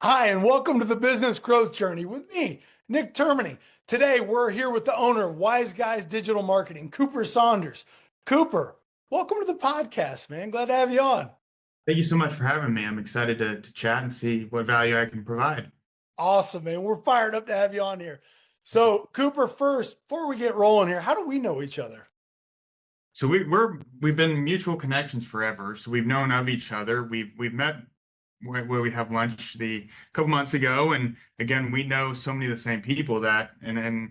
Hi, and welcome to the Business Growth Journey with me, Nick Termini. Today, we're here with the owner of Wise Guys Digital Marketing, Cooper Saunders. Cooper, welcome to the podcast, man. Glad to have you on. Thank you so much for having me. I'm excited to chat and see what value I can provide. Awesome, man. We're fired up to have you on here. So, Cooper, first, before we get rolling here, how do we know each other? So we've been mutual connections forever. So we've known of each other. We've met where we have lunch the couple months ago, and again, we know so many of the same people that and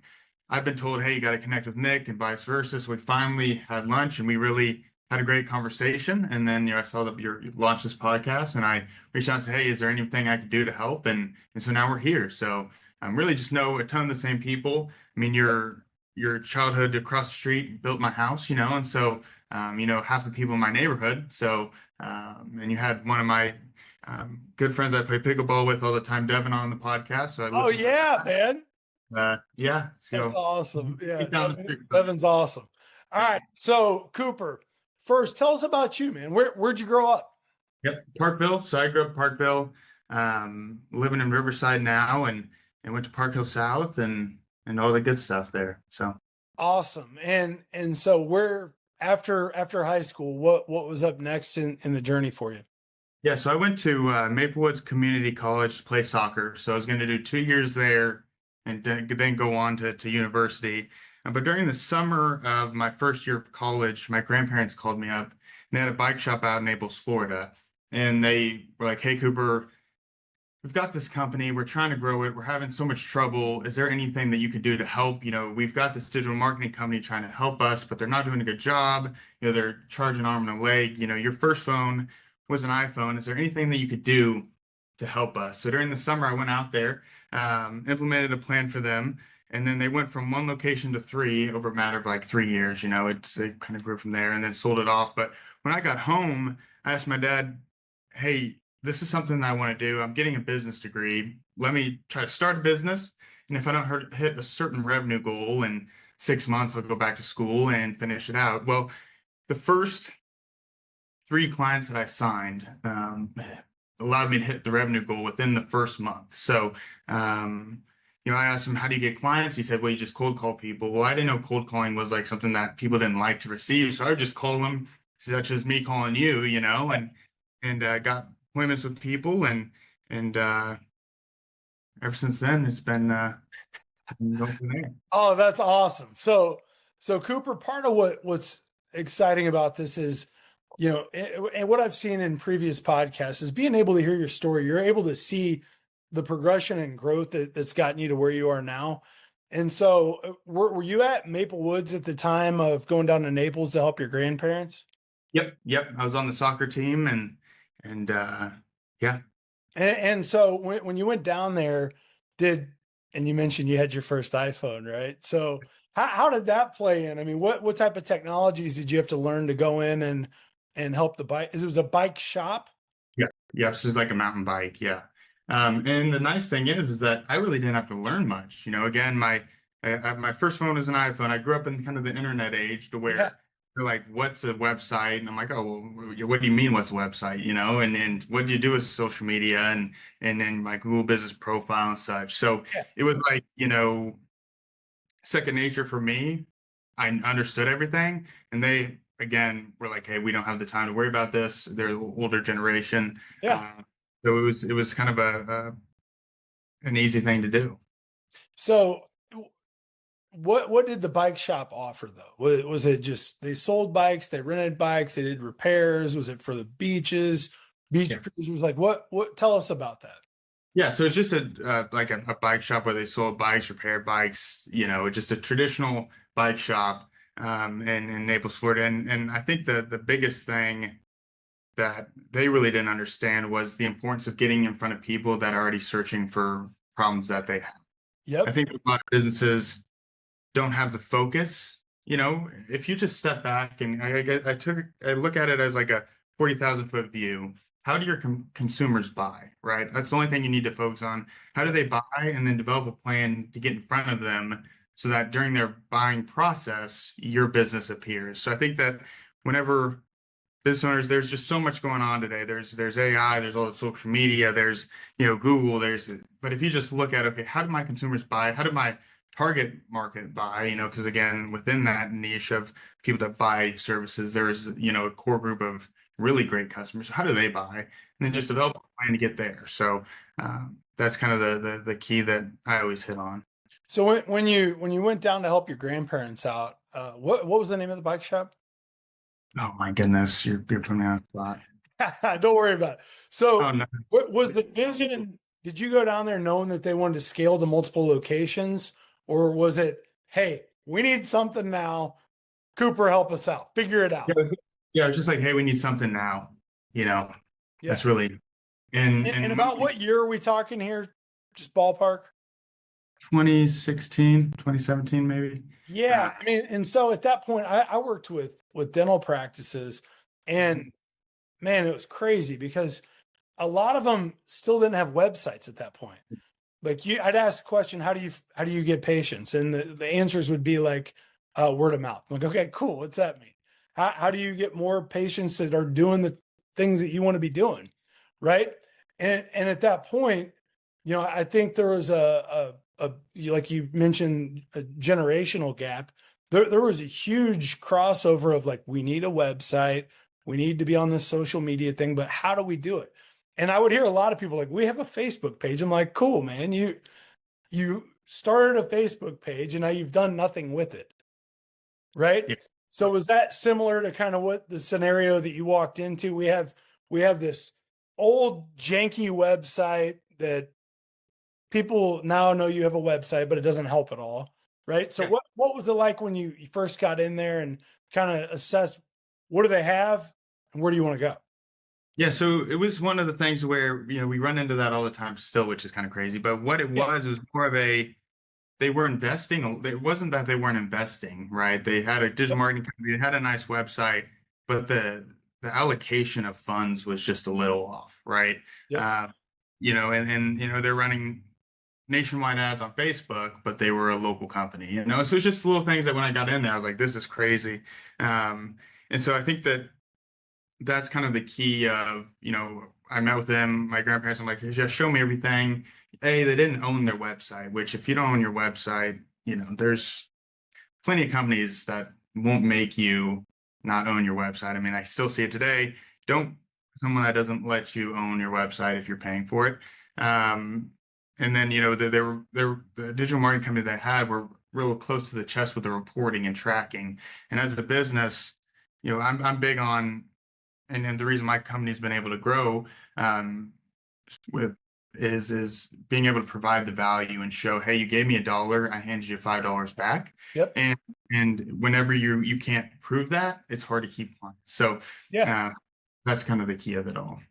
I've been told, hey, you got to connect with Nick and vice versa. So we finally had lunch, and we really had a great conversation. And then I saw that you launched this podcast, and I reached out and said, hey, is there anything I could do to help? And so now we're here. So really just know a ton of the same people. I mean, your childhood across the street built my house, and so half the people in my neighborhood. So and you had one of my good friends I play pickleball with all the time, Devin, on the podcast. So I Oh, listened to yeah, man. yeah. That's So awesome. Yeah, down the street. Devin's awesome. All right. So, Cooper, first, tell us about you, man. Where'd you grow up? Yep, Parkville. So I grew up in Parkville, living in Riverside now, and went to Park Hill South and all the good stuff there. So Awesome. And so where after high school, what was up next in the journey for you? yeah, so I went to Maple Woods Community College to play soccer. So I was going to do 2 years there and then go on to university. But during the summer of my first year of college, my grandparents called me up and they had a bike shop out in Naples, Florida. And they were like, hey, Cooper, we've got this company. We're trying to grow it. We're having so much trouble. Is there anything that you could do to help? We've got this digital marketing company trying to help us, but they're not doing a good job. They're charging arm and a leg. Your first phone was an iPhone. Is there anything that you could do to help us? So during the summer, I went out there, implemented a plan for them. And then they went from one location to three over a matter of like 3 years. It kind of grew from there and then sold it off. But when I got home, I asked my dad, hey, this is something that I want to do. I'm getting a business degree. Let me try to start a business. And if I don't hit a certain revenue goal in 6 months, I'll go back to school and finish it out. Well, the first three clients that I signed allowed me to hit the revenue goal within the first month. So, I asked him, how do you get clients? He said, well, you just cold call people. Well, I didn't know cold calling was like something that people didn't like to receive. So I would just call them, such as me calling you, and got appointments with people and ever since then it's been going from there. Oh, that's awesome. So Cooper, part of what's exciting about this is, and what I've seen in previous podcasts is being able to hear your story. You're able to see the progression and growth that's gotten you to where you are now. And so were you at Maple Woods at the time of going down to Naples to help your grandparents? Yep, I was on the soccer team and yeah. And so when you went down there, and you mentioned you had your first iPhone, right? So how did that play in? I mean, what type of technologies did you have to learn to go in and help the bike? It was a bike shop. Yeah, this is like a mountain bike. Yeah. And the nice thing is that I really didn't have to learn much. Again, my first phone was an iPhone. I grew up in kind of the internet age to Yeah. where they're like, what's a website? And I'm like, oh, well, what do you mean what's a website? And what do you do with social media and then my Google business profile and such. So Yeah. it was like, second nature for me. I understood everything. And they, again, were like, hey, we don't have the time to worry about this. They're the older generation. Yeah. So it was kind of an easy thing to do. So what did the bike shop offer though? Was it just they sold bikes, they rented bikes, they did repairs? Was it for the beach Yeah. cruisers? Like what tell us about that? Yeah, so it's just a bike shop where they sold bikes, repaired bikes, just a traditional bike shop in Naples, Florida. And I think the biggest thing that they really didn't understand was the importance of getting in front of people that are already searching for problems that they have. I Yep. think a lot of businesses don't have the focus. If you just step back and I look at it as like a 40,000 foot view. How do your consumers buy, right? That's the only thing you need to focus on. How do they buy, and then develop a plan to get in front of them so that during their buying process, your business appears. So I think that whenever business owners, there's just so much going on today. There's AI, there's all the social media, there's Google, but if you just look at, okay, how do my consumers buy? How do my target market buy? Because again, within that niche of people that buy services, there's a core group of really great customers. How do they buy? And then just develop a plan to get there. So that's kind of the key that I always hit on. So when you went down to help your grandparents out, what was the name of the bike shop? Oh my goodness, you're putting me on the spot. Don't worry about it. So Oh no. what was the vision? Did you go down there knowing that they wanted to scale to multiple locations, or was it, hey, we need something now? Cooper, help us out. Figure it out. Yeah, it's just like, hey, we need something now. Yeah. That's really and About what year are we talking here? Just ballpark. 2016, 2017, maybe. Yeah, I mean, and so at that point, I worked with dental practices, and man, it was crazy because a lot of them still didn't have websites at that point. Like I'd ask the question, how do you get patients? And the answers would be like word of mouth. I'm like, okay, cool. What's that mean? How do you get more patients that are doing the things that you want to be doing? Right. And at that point, I think there was like you mentioned, a generational gap. There was a huge crossover of like, we need a website, we need to be on this social media thing, but how do we do it? And I would hear a lot of people like, we have a Facebook page. I'm like, cool, man. You started a Facebook page and now you've done nothing with it. Right. Yeah. So was that similar to kind of what the scenario that you walked into? We have this old janky website that people now know you have a website, but it doesn't help at all. Right. So Yeah. what was it like when you first got in there and kind of assessed what do they have and where do you want to go? Yeah, so it was one of the things where, we run into that all the time still, which is kind of crazy. But what it was more of they were investing. It wasn't that they weren't investing, right? They had a digital marketing company, they had a nice website, but the allocation of funds was just a little off, right? Yep. And they're running nationwide ads on Facebook, but they were a local company, So it's just little things that when I got in there, I was like, this is crazy. And so I think that's kind of the key of, I met with them, my grandparents, I'm like, just show me everything. They didn't own their website, which if you don't own your website, there's plenty of companies that won't make you not own your website. I mean, I still see it today. Don't someone that doesn't let you own your website if you're paying for it. And then, the digital marketing company they had were real close to the chest with the reporting and tracking. And as a business, I'm big on, and the reason my company's been able to grow with is being able to provide the value and show, hey, you gave me $1, I handed you $5 back. Yep. And whenever you can't prove that, it's hard to keep clients. So that's kind of the key of it all.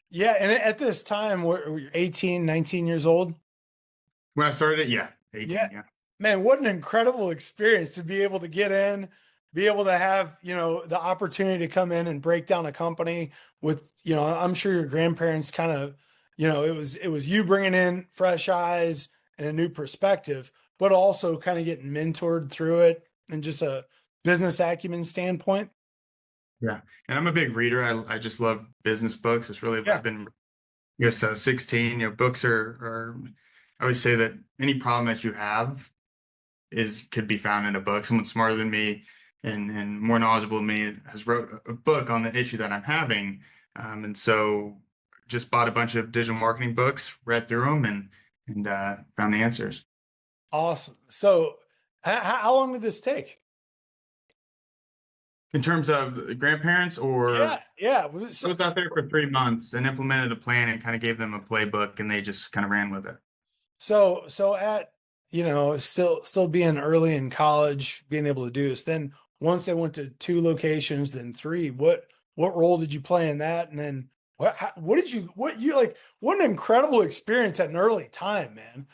Yeah. And at this time, we're 18, 19 years old. When I started it, 18, yeah. Man, what an incredible experience to be able to get in, be able to have, the opportunity to come in and break down a company with, I'm sure your grandparents kind of, it was you bringing in fresh eyes and a new perspective, but also kind of getting mentored through it and just a business acumen standpoint. Yeah. And I'm a big reader. I just love business books. It's really, I've been, so 16, books are, I always say that any problem that you have could be found in a book. Someone smarter than me and more knowledgeable than me has wrote a book on the issue that I'm having. And so just bought a bunch of digital marketing books, read through them and found the answers. Awesome. So how long did this take? In terms of grandparents or? Yeah. I was out there for 3 months and implemented a plan and kind of gave them a playbook and they just kind of ran with it. So at, still being early in college, being able to do this, then once they went to 2 locations, then 3, what role did you play in that? And then what an incredible experience at an early time, man.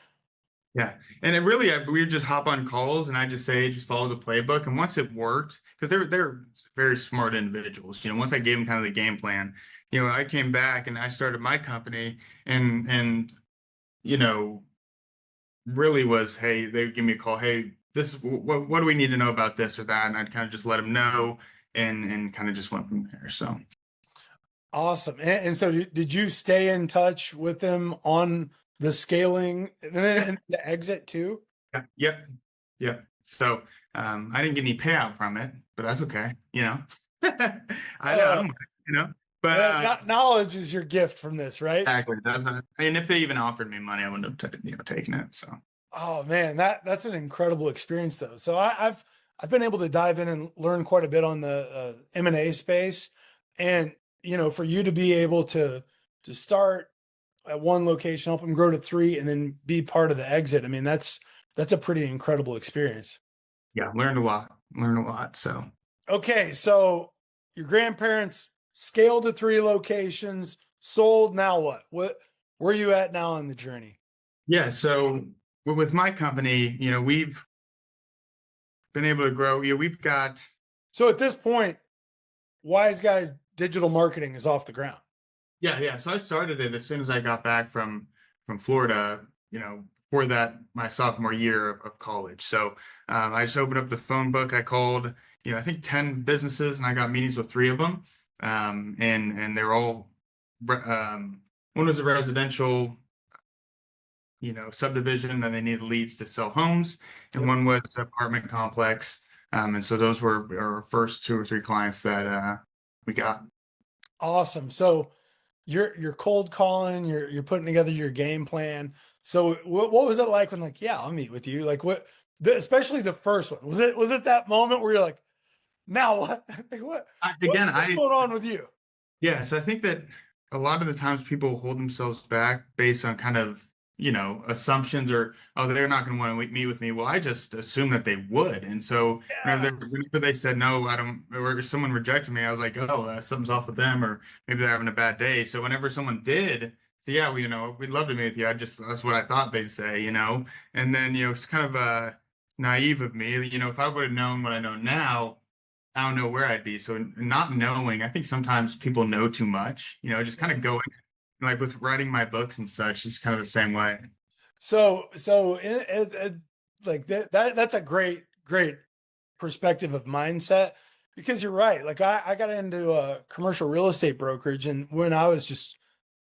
Yeah. And it really, we would just hop on calls and I just say, just follow the playbook. And once it worked, because they're very smart individuals, once I gave them kind of the game plan, I came back and I started my company and really was, hey, they would give me a call. Hey, what do we need to know about this or that? And I'd kind of just let them know and kind of just went from there. So Awesome. And so did you stay in touch with them on the scaling and then and the exit too? Yeah. Yep. Yep. So I didn't get any payout from it, but that's okay. I Uh, don't mind, you know. But Knowledge is your gift from this, right? exactly. That's not, and if they even offered me money, I wouldn't have taken it. So Oh man, that's an incredible experience though. So I've been able to dive in and learn quite a bit on the M&A space, and for you to be able to start at one location, help them grow to three, and then be part of the exit. I mean, that's a pretty incredible experience. yeah, learned a lot. Learned a lot. So Okay, so your grandparents scaled to three locations, sold. Now what? Where are you at now on the journey? yeah, so with my company, we've been able to grow. We've got So at this point, Wise Guys digital marketing is off the ground. yeah. So I started it as soon as I got back from Florida. For that my sophomore year of college. So I just opened up the phone book. I called, I think 10 businesses, and I got meetings with three of them. And they're all one was a residential, subdivision that they needed leads to sell homes, and Yep. one was apartment complex. And so those were our first two or three clients that we got. Awesome. So you're cold calling, you're putting together your game plan. So what was it like when like, yeah, I'll meet with you? Like especially the first one. Was it that moment where you're like, now what? Like, what's going on with you? Yeah, so I think that a lot of the times people hold themselves back based on kind of, assumptions or, oh, they're not going to want to meet with me. Well, I just assumed that they would. And so Yeah. whenever they said, no, I don't, or someone rejected me, I was like, oh, something's off with them, or maybe they're having a bad day. So whenever someone did, so yeah, we'd love to meet with you. That's what I thought they'd say, and then, it's kind of naive of me, if I would have known what I know now, I don't know where I'd be. So not knowing, I think sometimes people know too much, just kind of going like with writing my books and such, it's kind of the same way. So like that's a great perspective of mindset, because you're right. Like I got into a commercial real estate brokerage, and when I was just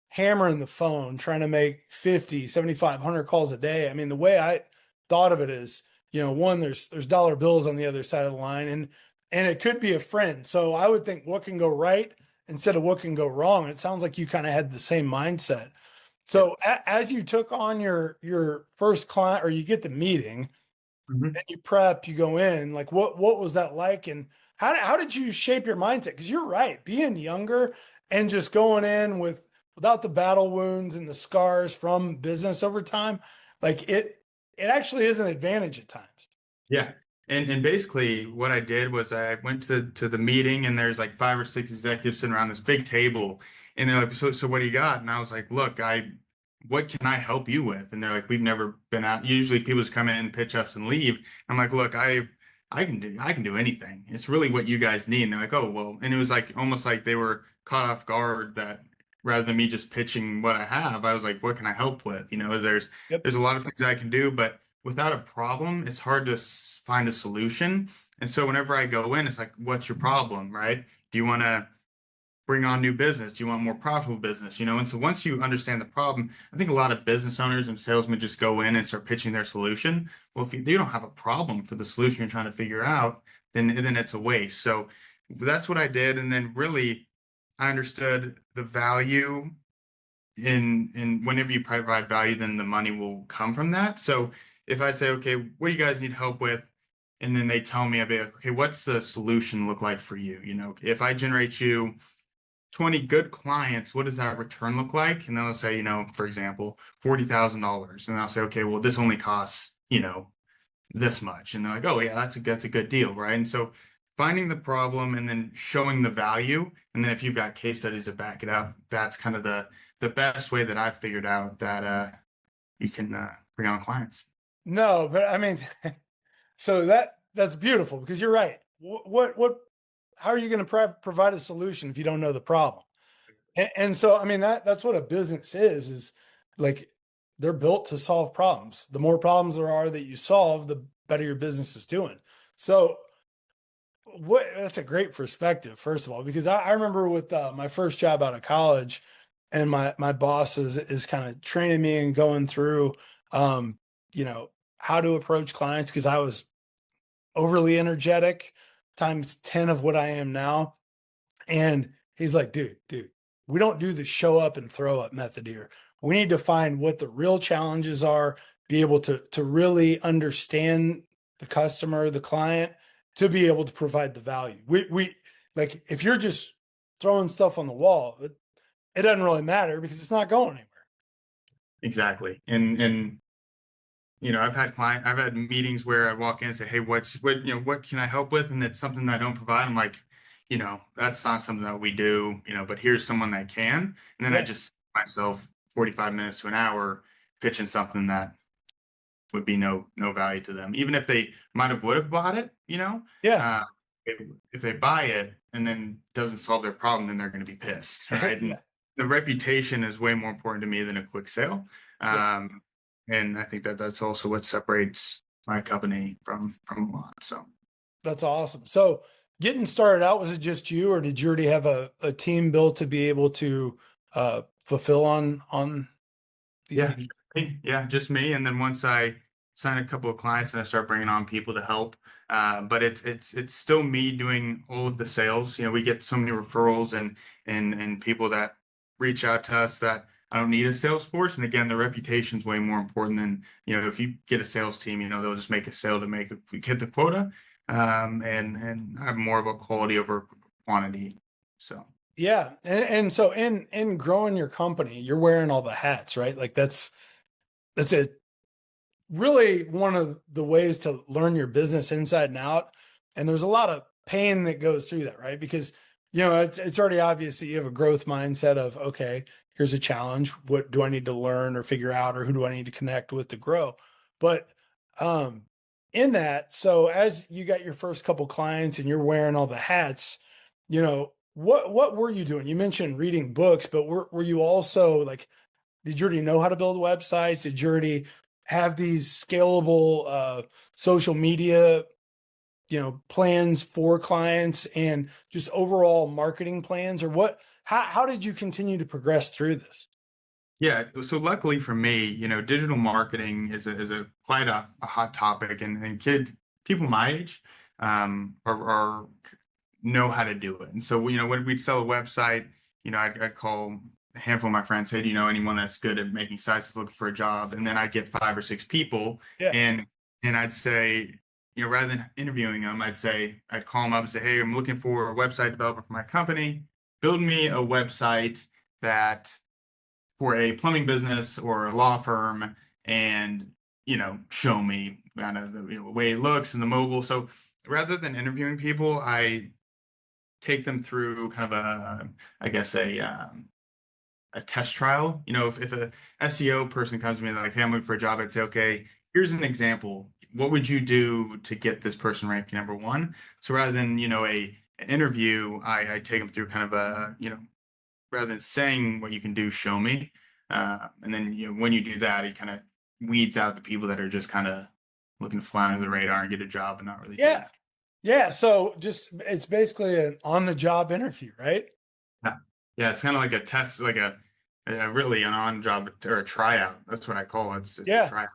hammering the phone trying to make 50, 7,500 calls a day. I mean, the way I thought of it is, one, there's dollar bills on the other side of the line, and it could be a friend. So I would think what can go right instead of what can go wrong. It sounds like you kind of had the same mindset. Yep. So as you took on your first client, or you get the meeting Mhm. and you prep, you go in, like what was that like? And how did you shape your mindset? Because you're right, being younger and just going in without the battle wounds and the scars from business over time, like it actually is an advantage at times. Yeah. And basically what I did was I went to the meeting, and there's like five or six executives sitting around this big table, and they're like, so what do you got? And I was like, look, what can I help you with? And they're like, we've never been out. Usually people just come in and pitch us and leave. I'm like, look, I can do anything. It's really what you guys need. And they're like, oh, well, and it was like almost like they were caught off guard that rather than me just pitching what I have, I was like, what can I help with? Yep. There's a lot of things I can do, but without a problem, it's hard to find a solution. And so whenever I go in, it's like, what's your problem, right? Do you want to bring on new business? Do you want more profitable business? And so once you understand the problem, I think a lot of business owners and salesmen just go in and start pitching their solution. Well, if you don't have a problem for the solution you're trying to figure out, then it's a waste. So that's what I did. And then really I understood the value in whenever you provide value, then the money will come from that. So if I say, okay, what do you guys need help with? And then they tell me, I'll be like, okay, what's the solution look like for you? If I generate you 20 good clients, what does that return look like? And then they'll say, for example, $40,000. And I'll say, okay, well, this only costs, this much. And they're like, oh yeah, that's a good deal, right? And so finding the problem and then showing the value, and then if you've got case studies to back it up, that's kind of the best way that I've figured out that you can bring on clients. No, but I mean, so that's beautiful, because you're right. How are you going to provide a solution if you don't know the problem? And so, I mean, that's what a business is like, they're built to solve problems. The more problems there are that you solve, the better your business is doing. So That's a great perspective, first of all, because I remember with my first job out of college, and my boss is kind of training me and going through, um, you know, how to approach clients because I was overly energetic, times 10 of what I am now. And he's like, dude, we don't do the show up and throw up method here. We need to find what the real challenges are, be able to really understand the customer, the client, to be able to provide the value. We like if you're just throwing stuff on the wall, it doesn't really matter because it's not going anywhere. Exactly. And I've had meetings where I walk in and say, hey, what can I help with? And it's something that I don't provide. I'm like, that's not something that we do, but here's someone that can. And then I Yeah, just myself 45 minutes to an hour pitching something that would be no value to them, even if they would have bought it. yeah, Uh, if they buy it and then doesn't solve their problem, then they're going to be pissed, right? And yeah, the reputation is way more important to me than a quick sale. yeah. And I think that that's also what separates my company from a lot. So That's awesome. So getting started out, was it just you, or did you already have a team built to be able to fulfill on these yeah, needs? yeah, just me. And then once I sign a couple of clients and I start bringing on people to help, but it's still me doing all of the sales. We get so many referrals and people that reach out to us that I don't need a sales force. And again, the reputation is way more important than, if you get a sales team, they'll just make a sale to hit the quota, and have more of a quality over quantity. So. Yeah, and so in growing your company, you're wearing all the hats, right? Like that's a really one of the ways to learn your business inside and out. And there's a lot of pain that goes through that, right? Because it's already obvious that you have a growth mindset of, okay, here's a challenge. What do I need to learn or figure out, or who do I need to connect with to grow? But in that, so as you got your first couple clients and you're wearing all the hats, what were you doing? You mentioned reading books, but were you also like, did you already know how to build websites? Did you already have these scalable social media, plans for clients and just overall marketing plans? Or how did you continue to progress through this? Yeah, so luckily for me, digital marketing is a quite a hot topic, and people my age are know how to do it. And so, when we'd sell a website, I'd call a handful of my friends, hey, do you know anyone that's good at making sites looking for a job? And then I'd get 5 or 6 people, Yeah. and I'd say, rather than interviewing them, I'd call them up and say, hey, I'm looking for a website developer for my company. Build me a website that for a plumbing business or a law firm, and show me kind of the way it looks and the mobile. So rather than interviewing people, I take them through kind of I guess a test trial. If a SEO person comes to me like, hey, I'm looking for a job, I'd say, okay, here's an example. What would you do to get this person ranking number one? So rather than an interview, I take them through kind of rather than saying what you can do, show me. And then when you do that, it kind of weeds out the people that are just kind of looking to fly under the radar and get a job and not really do Yeah. anything. Yeah. So just, it's basically an on the job interview, right? Yeah, yeah, it's kind of like a test, like a really an on job or a tryout. That's what I call it. It's a Yeah. tryout.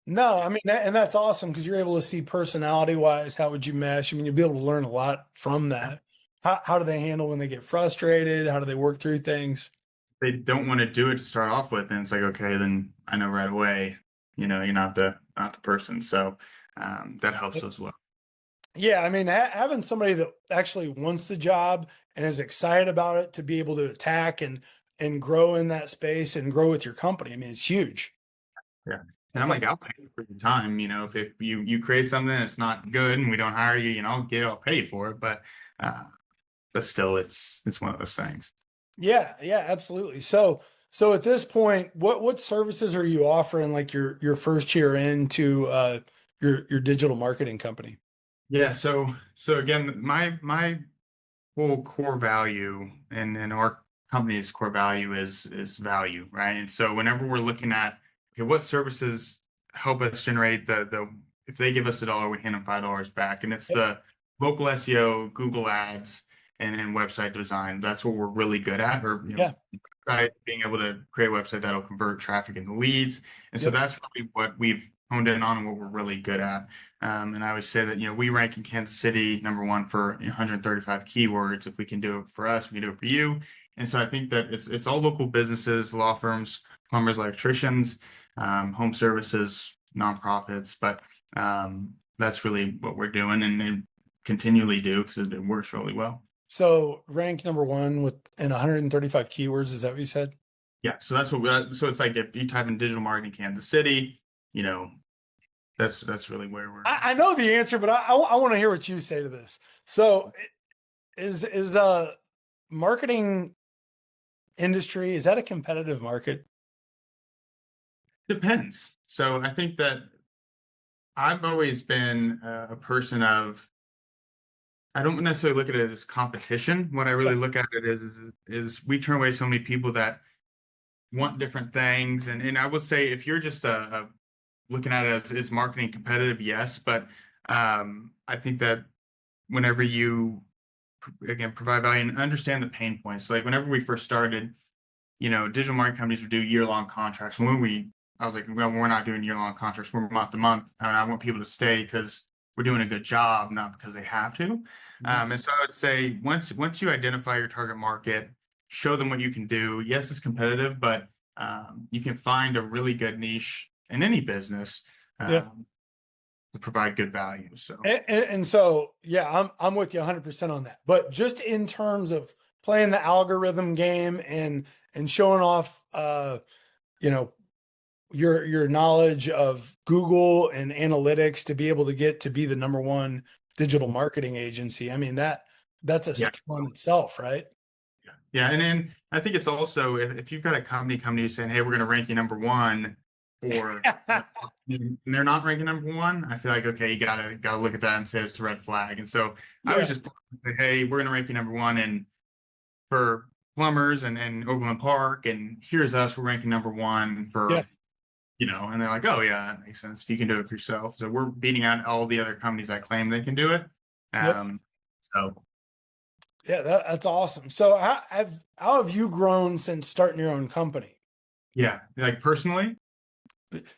No, Yeah, I mean, and that's awesome because you're able to see personality wise, how would you mesh? I mean, you'll be able to learn a lot from yeah. that. How do they handle when they get frustrated? How do they work through things? They don't want to do it to start off with, and it's like, okay, then I know right away, you're not the person. So that helps as well. Yeah, I mean, having somebody that actually wants the job and is excited about it to be able to attack and grow in that space and grow with your company. I mean, it's huge. Yeah. And It's I'm like, like, I'll pay you for your time. If you create something that's not good and we don't hire you, I'll pay you for it. Uh, but still, it's one of those things. yeah, yeah, absolutely. So at this point, what services are you offering like your first year into your digital marketing company? Yeah. So again, my whole core value and our company's core value is value, right? And so whenever we're looking at, okay, what services help us generate the if they give us $1, we hand them $5 back, and it's Yep. local SEO, Google Ads, and website design. That's what we're really good at, or Yeah. being able to create a website that'll convert traffic into leads. And so Yep. that's really what we've honed in on and what we're really good at. And I always say that, we rank in Kansas City #1 for 135 keywords. If we can do it for us, we can do it for you. And so I think that it's all local businesses, law firms, plumbers, electricians, home services, nonprofits, but that's really what we're doing and continually do because it works really well. So rank #1 with in 135 keywords. Is that what you said? Yeah, so that's so it's like if you type in digital marketing Kansas City, that's really where we're. I know the answer, but I want to hear what you say to this. So is marketing industry, is that a competitive market? Depends. So I think that I've always been a person of, I don't necessarily look at it as competition. What I really look at it is we turn away so many people that want different things. And I would say if you're just looking at it as is marketing competitive, yes. But I think that whenever you again provide value and understand the pain points, like whenever we first started, digital marketing companies would do year-long contracts. I was like, well, we're not doing year-long contracts. We're month to month. And I want people to stay because we're doing a good job, not because they have to. And so I would say once you identify your target market, show them what you can do. Yes, it's competitive, but you can find a really good niche in any business Yeah. to provide good value. So And so, yeah, I'm with you 100% on that. But just in terms of playing the algorithm game and showing off, your knowledge of Google and analytics to be able to get to be the #1 digital marketing agency. I mean, that's a yeah. skill in itself, right? Yeah. And then I think it's also if you've got a company saying, hey, we're going to rank you #1 or and they're not ranking #1, I feel like, okay, you gotta look at that and say it's a red flag. And so I was just say, hey, we're going to rank you #1 and for plumbers and Overland Park, and here's us, we're ranking #1 for, and they're like, oh yeah, that makes sense. If you can do it for yourself. So we're beating out all the other companies that claim they can do it. So Yeah, that's awesome. So how have you grown since starting your own company? yeah, like personally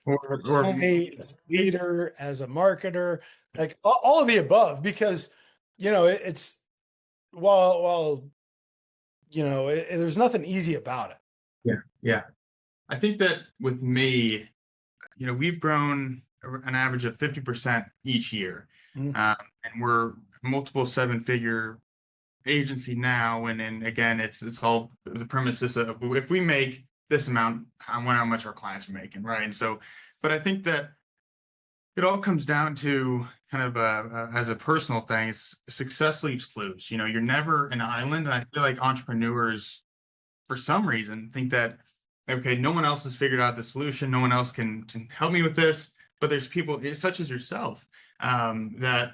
or Personally, as a leader, as a marketer, like all of the above, because it's while there's nothing easy about it. yeah. I think that with me, we've grown an average of 50% each year. Mm. And we're multiple 7-figure agency now. And then again, it's all the premises of if we make this amount, I wonder how much our clients are making, right? And so, but I think that it all comes down to kind of as a personal thing, success leaves clues. You're never an island. And I feel like entrepreneurs, for some reason, think that, okay, no one else has figured out the solution. No one else can help me with this. But there's people such as yourself that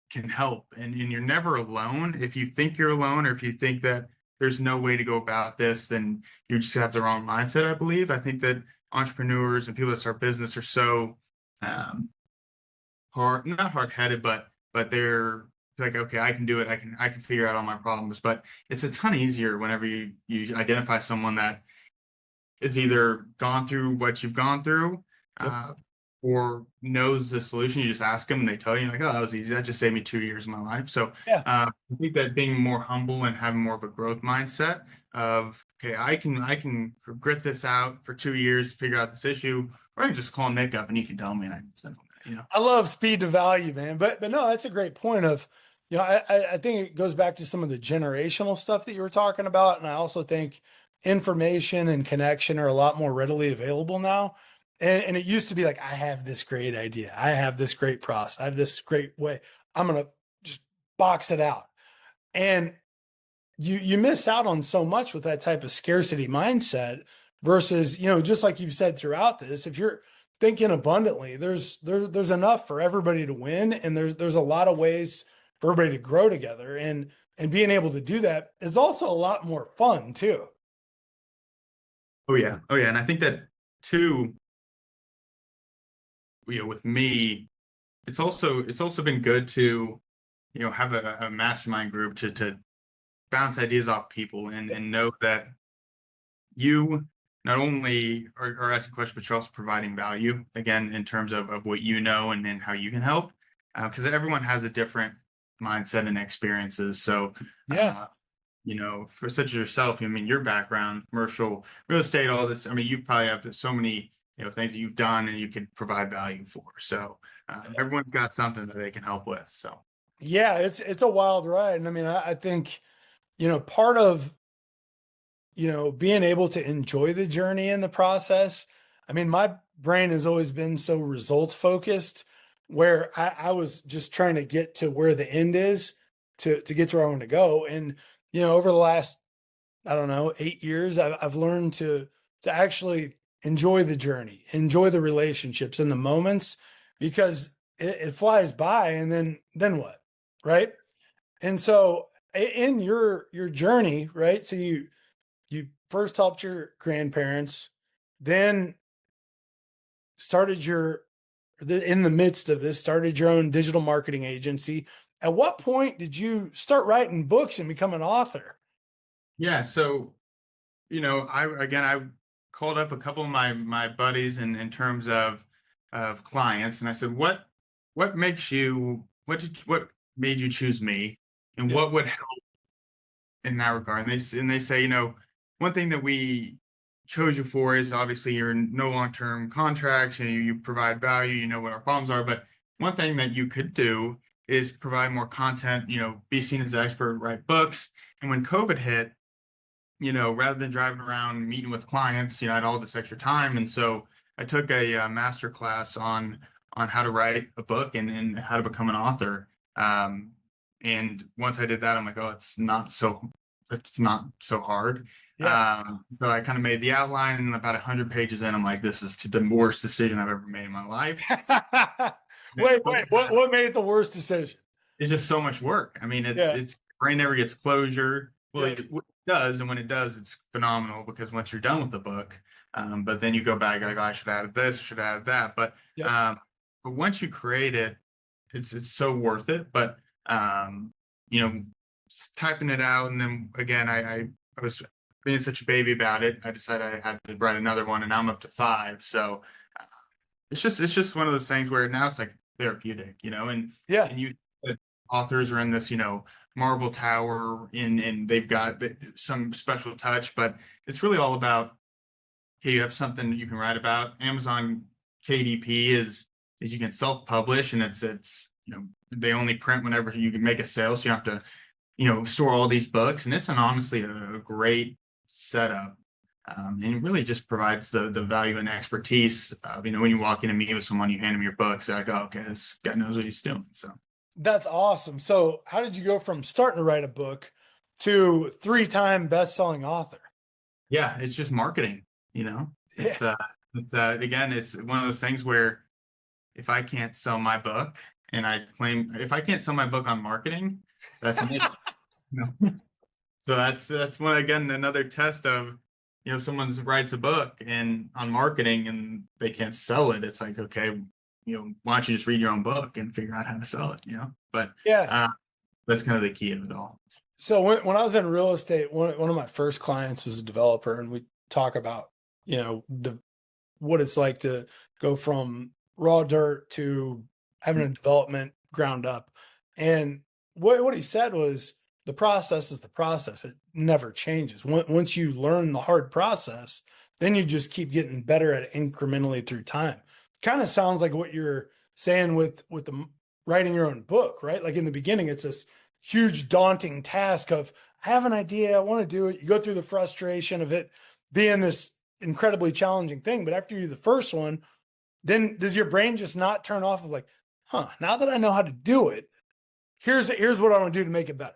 can help. And you're never alone. If you think you're alone, or if you think that there's no way to go about this, then you just have the wrong mindset, I believe. I think that entrepreneurs and people that start business are so not hard-headed, but they're like, okay, I can do it. I can figure out all my problems. But it's a ton easier whenever you identify someone that is either gone through what you've gone through, or knows the solution. You just ask them and they tell you, like, oh, that was easy. That just saved me 2 years of my life. So I think that being more humble and having more of a growth mindset of, okay, I can grit this out for 2 years to figure out this issue, or I can just call Nick up and you can tell me and I can send him that, I love speed to value, man. But no, that's a great point of, I think it goes back to some of the generational stuff that you were talking about. And I also think information and connection are a lot more readily available now. And it used to be like, I have this great idea. I have this great process. I have this great way. I'm going to just box it out. And you miss out on so much with that type of scarcity mindset versus, just like you've said throughout this, if you're thinking abundantly, there's enough for everybody to win. And there's a lot of ways for everybody to grow together. And being able to do that is also a lot more fun too. Oh yeah. And I think that too, with me, it's also been good to, have a mastermind group to bounce ideas off people and know that you not only are asking questions, but you're also providing value, again, in terms of what you know and then how you can help. Because everyone has a different mindset and experiences. So, Yeah. uh, for such as yourself, I mean, your background, commercial, real estate, all this, I mean, you probably have so many, things that you've done and you could provide value for. So, everyone's got something that they can help with. So, Yeah, it's a wild ride. And I mean, I think, part of, being able to enjoy the journey in the process. I mean, my brain has always been so results focused where I was just trying to get to where the end is to get to where I want to go. And, over the last, I don't know, 8 years, I've learned to actually enjoy the journey, enjoy the relationships and the moments because it flies by and then what? Right. And so in your journey, right? So you first helped your grandparents, then started in the midst of this, started your own digital marketing agency. At what point did you start writing books and become an author? yeah. So, I called up a couple of my buddies in terms of clients, and I said, what makes you what made you choose me, and Yep. what would help in that regard? And they say, one thing that we chose you for is obviously you're no long-term contracts and you provide value, you know what our problems are, but one thing that you could do is provide more content, be seen as an expert, write books. And when COVID hit, rather than driving around meeting with clients, I had all this extra time, and so I took a master class on how to write a book and how to become an author. And once I did that, I'm like, oh, it's not so hard. Yeah. So I kind of made the outline, and about 100 pages in, I'm like, this is the worst decision I've ever made in my life. Wait, what made it the worst decision? It's just so much work. I mean, Yeah. it's brain never gets closure. Well, Yeah. it does, and when it does, it's phenomenal because once you're done with the book, but then you go back like, oh, I should have added this, I should have added that. Yep. But once you create it, it's so worth it. But you know, typing it out, and then again, I was being such a baby about it. I decided I had to write another one, and now I'm up to 5. So uh, it's just one of those things where now it's like therapeutic, and Yeah. and you authors are in this, marble tower and they've got some special touch, but it's really all about, hey, you have something that you can write about. Amazon KDP is you can self-publish, and it's they only print whenever you can make a sale, so you have to store all these books, and it's honestly a great setup. And it really just provides the value and expertise of, when you walk in and meet with someone, you hand them your books, they're like, oh, okay, this guy knows what he's doing. So That's awesome. So, how did you go from starting to write a book to 3-time best-selling author? yeah, it's just marketing, Yeah. it's again, it's one of those things where if I can't sell my book, and if I can't sell my book on marketing, that's an issue. So that's one, again, another test of, if someone writes a book and on marketing and they can't sell it, it's like, okay, why don't you just read your own book and figure out how to sell it. But Yeah. that's kind of the key of it all. So when I was in real estate, one of my first clients was a developer, and we talk about, what it's like to go from raw dirt to having a development ground up. And what he said was the process is the process. It never changes. Once you learn the hard process, then you just keep getting better at it incrementally through time. Kind of sounds like what you're saying with the writing your own book, right? Like in the beginning, it's this huge daunting task of I have an idea, I want to do it. You go through the frustration of it being this incredibly challenging thing. But after you do the first one, then does your brain just not turn off of like, now that I know how to do it, here's what I want to do to make it better.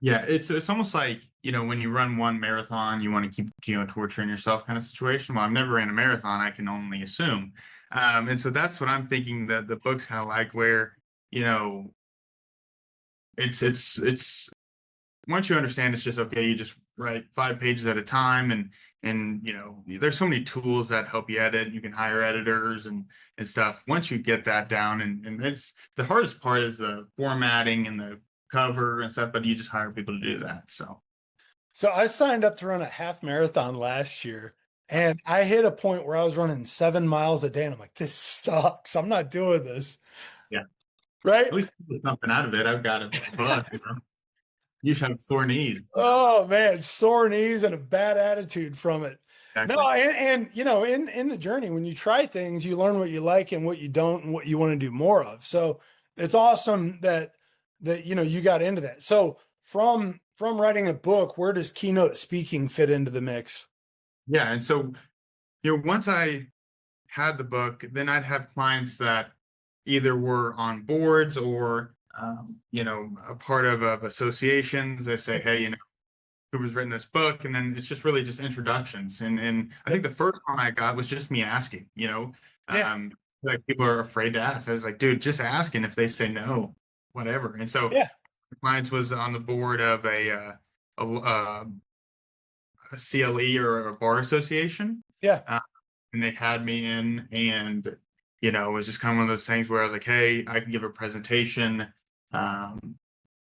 Yeah, it's almost like, when you run one marathon, you want to keep, torturing yourself kind of situation. Well, I've never ran a marathon, I can only assume. And so that's what I'm thinking that the book's kind of like, where, it's once you understand, it's just okay, you just write 5 pages at a time, and there's so many tools that help you edit. You can hire editors and stuff. Once you get that down, and it's the hardest part is the formatting and the cover and stuff, but you just hire people to do that. So I signed up to run a half marathon last year, and I hit a point where I was running 7 miles a day, and I'm like, this sucks. I'm not doing this. Yeah, Right? at least get something out of it. I've got a bus. You should have sore knees. Oh man, sore knees and a bad attitude from it. No, Exactly. and in the journey, when you try things, you learn what you like and what you don't, and what you want to do more of. So it's awesome that you got into that. So from writing a book, where does keynote speaking fit into the mix? Yeah, and so once I had the book, then I'd have clients that either were on boards or a part of associations. They say, hey, who's written this book, and then it's just really just introductions. And I Yep. think the first one I got was just me asking. Yeah. Like people are afraid to ask. I was like, dude, just ask, and if they say no, whatever. And so Yeah. clients was on the board of a CLE or a bar association. Yeah. And they had me in, and it was just kind of one of those things where I was like, hey, I can give a presentation. And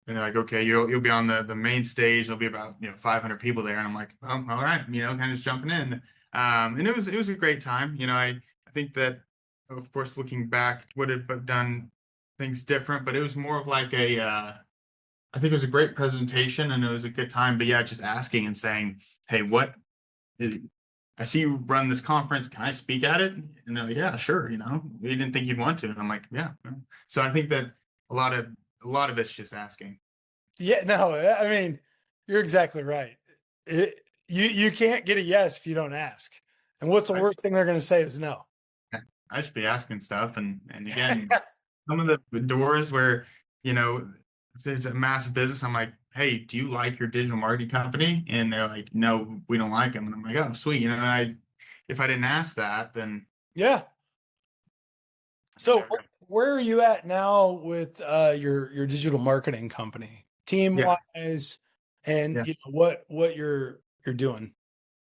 they're like, okay, you'll be on the main stage. There'll be about 500 people there, and I'm like, oh, all right, kind of just jumping in. And it was a great time. I think that, of course, looking back, would have done things different, but it was more of like I think it was a great presentation, and it was a good time. But yeah, just asking and saying, hey, I see you run this conference. Can I speak at it? And they're like, yeah, sure. We didn't think you'd want to. And I'm like, yeah. So I think that a lot of it's just asking. Yeah. No, I mean, you're exactly right. You can't get a yes if you don't ask. And what's the Right? worst thing they're going to say is no. I should be asking stuff. And again, some of the doors where, if there's a massive business, I'm like, hey, do you like your digital marketing company? And they're like, no, we don't like them. And I'm like, oh, sweet. If I didn't ask that, then Yeah. So where are you at now with your digital marketing company, team yeah, wise, and yeah. what you're doing?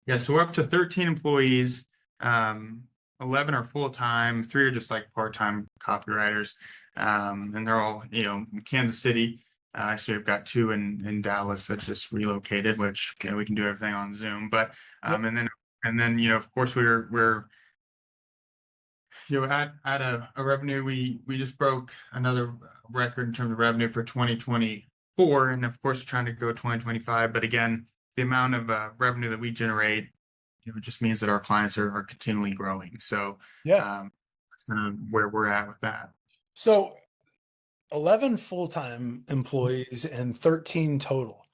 Yeah, so we're up to 13 employees. 11 are full-time, 3 are just like part-time copywriters. And they're all, in Kansas City. Actually, I've got 2 in Dallas that just relocated, which we can do everything on Zoom. But Yep. and then of course we're at a revenue. We just broke another record in terms of revenue for 2024, and of course we're trying to go 2025. But again, the amount of revenue that we generate, it just means that our clients are continually growing. So Yeah. that's kind of where we're at with that. So 11 full-time employees and 13 total.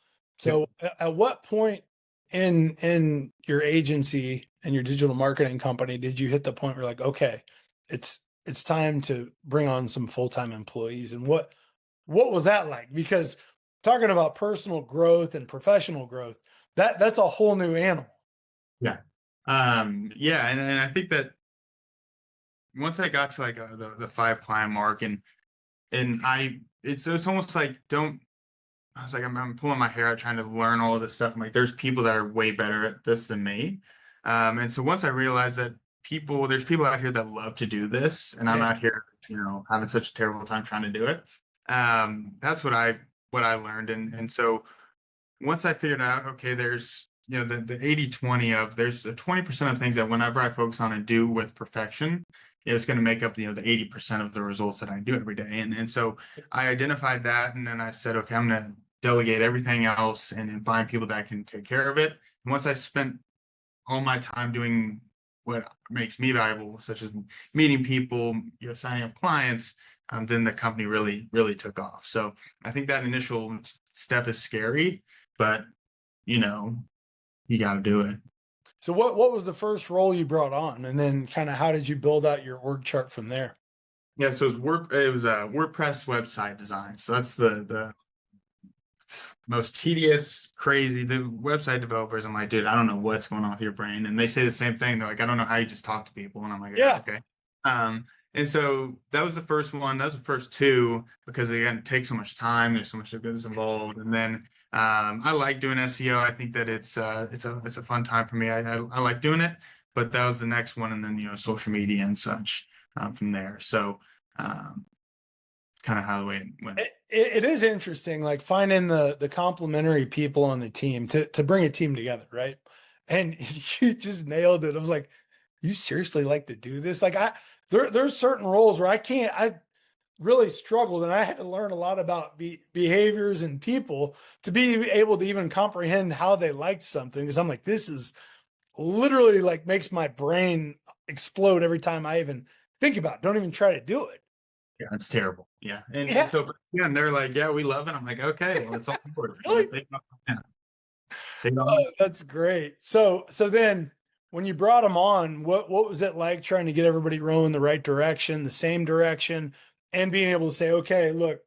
Yep. So at what point in your agency and your digital marketing company did you hit the point where like, okay, it's time to bring on some full-time employees? And what was that like? Because talking about personal growth and professional growth, that's a whole new animal. Yeah. Yeah. And I think that once I got to like the 5 client mark, it's almost like I was like, I'm pulling my hair out trying to learn all of this stuff. I'm like, there's people that are way better at this than me. And so once I realized that there's people out here that love to do this, and I'm Yeah. out here, having such a terrible time trying to do it. That's what I learned. And so once I figured out, okay, there's, the 80/20 of there's the 20% of things that whenever I focus on and do with perfection, it's going to make up, the 80% of the results that I do every day. And so I identified that, and then I said, okay, I'm going to delegate everything else and find people that can take care of it. And once I spent all my time doing what makes me valuable, such as meeting people, signing up clients, then the company really, really took off. So I think that initial step is scary, but you know, you got to do it. So what was the first role you brought on? And then kind of how did you build out your org chart from there? Yeah, so it was a WordPress website design. So that's the most tedious, crazy. The website developers, I'm like, dude, I don't know what's going on with your brain. And they say the same thing. They're like, I don't know how you just talk to people. And I'm like, yeah, Yeah. okay. And so that was the first one. That was the first 2 because again, it takes so much time. There's so much that's involved. And then I like doing SEO. I think that it's a fun time for me. I like doing it, but that was the next one, and then social media and such from there. So um, kind of how the way it went. It is interesting, like finding the complementary people on the team to bring a team together, right? And you just nailed it. I was like, you seriously like to do this? Like there's certain roles where I really struggled and I had to learn a lot about behaviors and people to be able to even comprehend how they liked something. Because I'm like, this is literally like makes my brain explode every time I even think about it. Don't even try to do it. Yeah, it's terrible. Yeah, and Yeah. so yeah, and they're like, yeah, we love it. I'm like, okay, well, it's all yours. Really? Take it on. Yeah, take it on. Oh, that's great. So then when you brought them on, what was it like trying to get everybody rowing the right direction, the same direction, and being able to say, okay, look,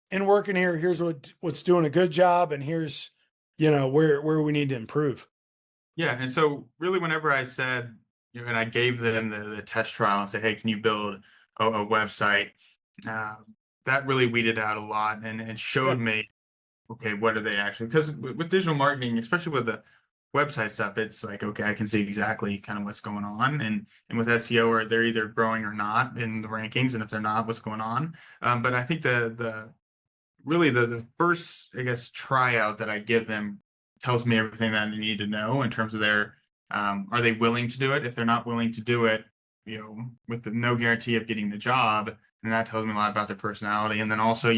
in working here, here's what's doing a good job, and here's where we need to improve. Yeah, and so really, whenever I said, and I gave them the test trial and said, hey, can you build a website? Uh, that really weeded out a lot and Yeah. showed me, okay, what are they actually? Because with digital marketing, especially with the website stuff, it's like, okay, I can see exactly kind of what's going on, and with SEO, or they're either growing or not in the rankings, and if they're not, what's going on. But I think the really the first, I guess, tryout that I give them tells me everything that I need to know in terms of their are they willing to do it? If they're not willing to do it, with no guarantee of getting the job, and that tells me a lot about their personality. And then also,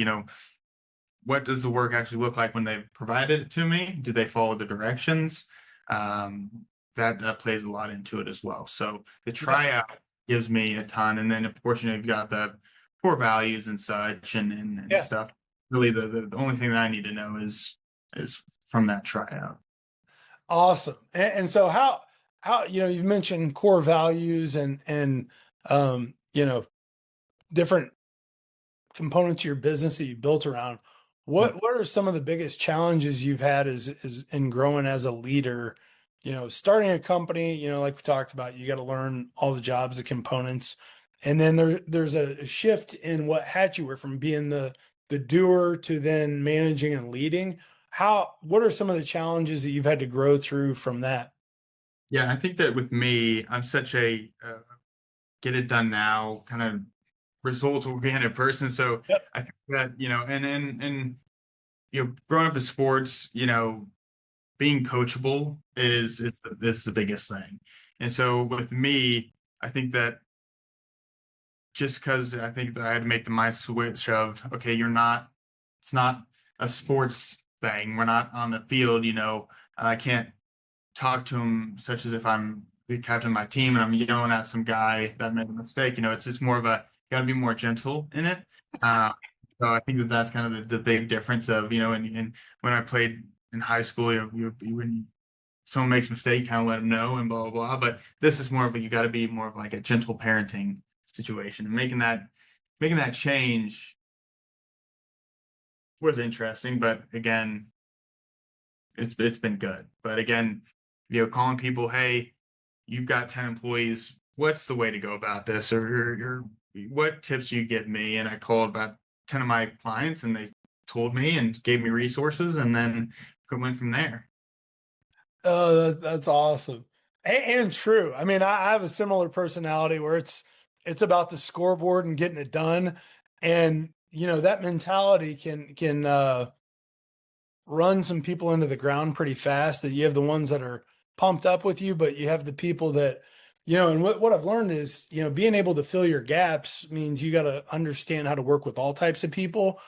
what does the work actually look like when they've provided it to me? Do they follow the directions? Um, that plays a lot into it as well. So the Yeah. tryout gives me a ton, and then of course, you've got the core values and such and Yeah. stuff. Really, the only thing that I need to know is from that tryout. Awesome. And so how you've mentioned core values and different components of your business that you built around. Yep. What are some of the biggest challenges you've had as in growing as a leader? Starting a company, like we talked about, you got to learn all the jobs, the components. And then there's a shift in what hat you wear from being the doer to then managing and leading. What are some of the challenges that you've had to grow through from that? Yeah, I think that with me, I'm such a get it done now kind of results oriented person. So Yep. I think that and growing up in sports, being coachable is the biggest thing. And so with me, I think that just because I think that I had to make the mind switch of, okay, it's not a sports thing. We're not on the field, I can't talk to him such as if I'm the captain of my team and I'm yelling at some guy that made a mistake. It's more of a, got to be more gentle in it. Uh, so I think that that's kind of the big difference of, and when I played in high school, when someone makes a mistake, kind of let them know and blah, blah, blah. But this is more of a, you got to be more of like a gentle parenting situation, and making that change was interesting. But again, it's been good. But again, calling people, hey, you've got 10 employees. What's the way to go about this? Or what tips you give me? And I called about 10 of my clients and they told me and gave me resources, and then went from there. Oh, that's awesome. And true. I mean, I have a similar personality where it's about the scoreboard and getting it done. And that mentality can run some people into the ground pretty fast. That you have the ones that are pumped up with you, but you have the people that, and what I've learned is, being able to fill your gaps means you got to understand how to work with all types of people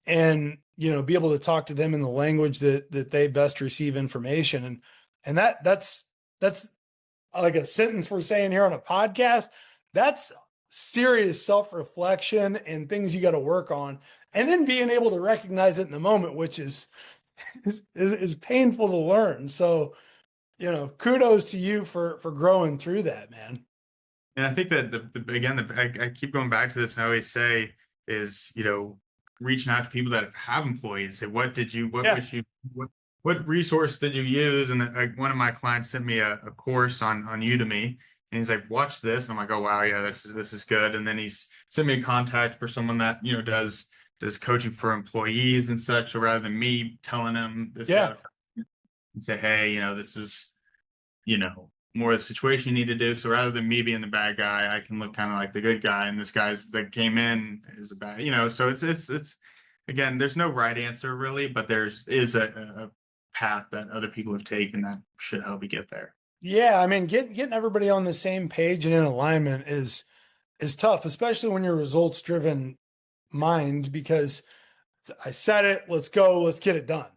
and be able to talk to them in the language that they best receive information. And that's like a sentence we're saying here on a podcast. That's serious self-reflection and things you got to work on, and then being able to recognize it in the moment, which is painful to learn. So kudos to you for growing through that, man. And I think that I keep going back to this. And I always say is, reaching out to people that have employees. Say, what Yeah. wish you, what resource did you use? And one of my clients sent me a course on Udemy, and he's like, watch this. And I'm like, oh wow, yeah, this is good. And then he's sent me a contact for someone that, does does coaching for employees and such. So rather than me telling them this Yeah. guy and say, hey, this is, more of the situation you need to do. So rather than me being the bad guy, I can look kind of like the good guy, and this guy's that came in is a bad, so it's again, there's no right answer really, but is a path that other people have taken that should help you get there. Yeah. I mean, getting everybody on the same page and in alignment is tough, especially when you're results driven mind, because I said it, let's go, let's get it done.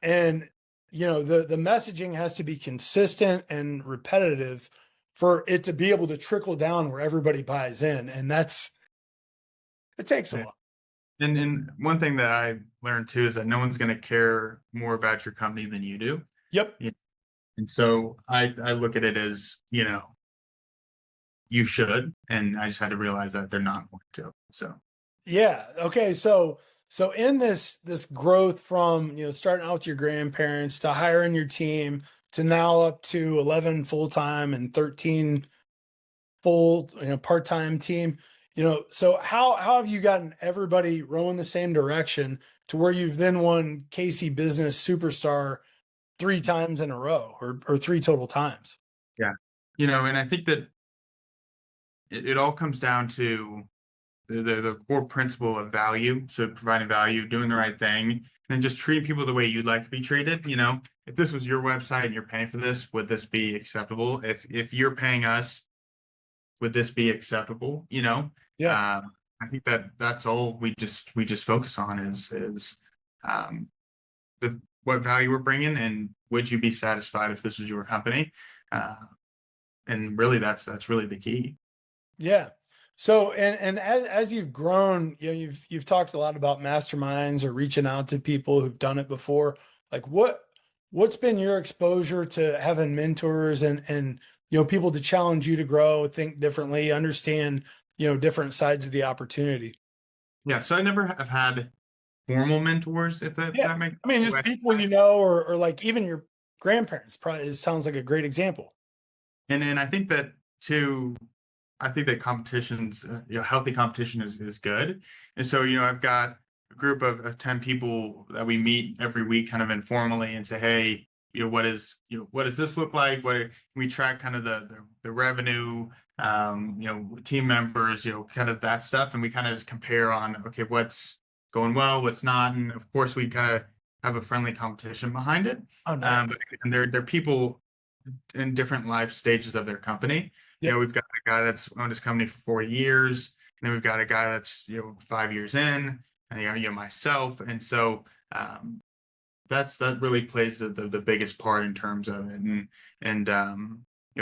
And the messaging has to be consistent and repetitive for it to be able to trickle down where everybody buys in. And it takes a Yeah. while. And one thing that I learned too is that no one's going to care more about your company than you do. Yep. And so I look at it as, you should, and I just had to realize that they're not going to. So Yeah. Okay. So in this growth from starting out with your grandparents to hiring your team to now up to 11 full-time and 13 full part-time team, so how have you gotten everybody rowing the same direction to where you've then won Casey Business Superstar 3 times in a row, or 3 total times? yeah, and I think that it all comes down to the core principle of value. So providing value, doing the right thing, and just treating people the way you'd like to be treated. If this was your website and you're paying for this, would this be acceptable? If you're paying us, would this be acceptable? Yeah. I think that's all we just focus on is um, the what value we're bringing, and would you be satisfied if this was your company? Uh, and really, that's really the key. Yeah. So, and as you've grown, you've talked a lot about masterminds or reaching out to people who've done it before. Like what's been your exposure to having mentors and people to challenge you to grow, think differently, understand, different sides of the opportunity? Yeah, so I never have had formal mentors, if Yeah. that makes I mean, just sense. people, or like even your grandparents probably sounds like a great example. And then I think that too, I think that competition's healthy competition is good. And so I've got a group of 10 people that we meet every week, kind of informally, and say, hey, what does this look like? We track kind of the revenue, team members, kind of that stuff, and we kind of just compare on, okay, what's going well, what's not, and of course we kind of have a friendly competition behind it. Oh, nice. And they're people in different life stages of their company. Yep. We've got a guy that's owned his company for 40 years, and then we've got a guy that's 5 years in, and myself, and so that really plays the biggest part in terms of it, and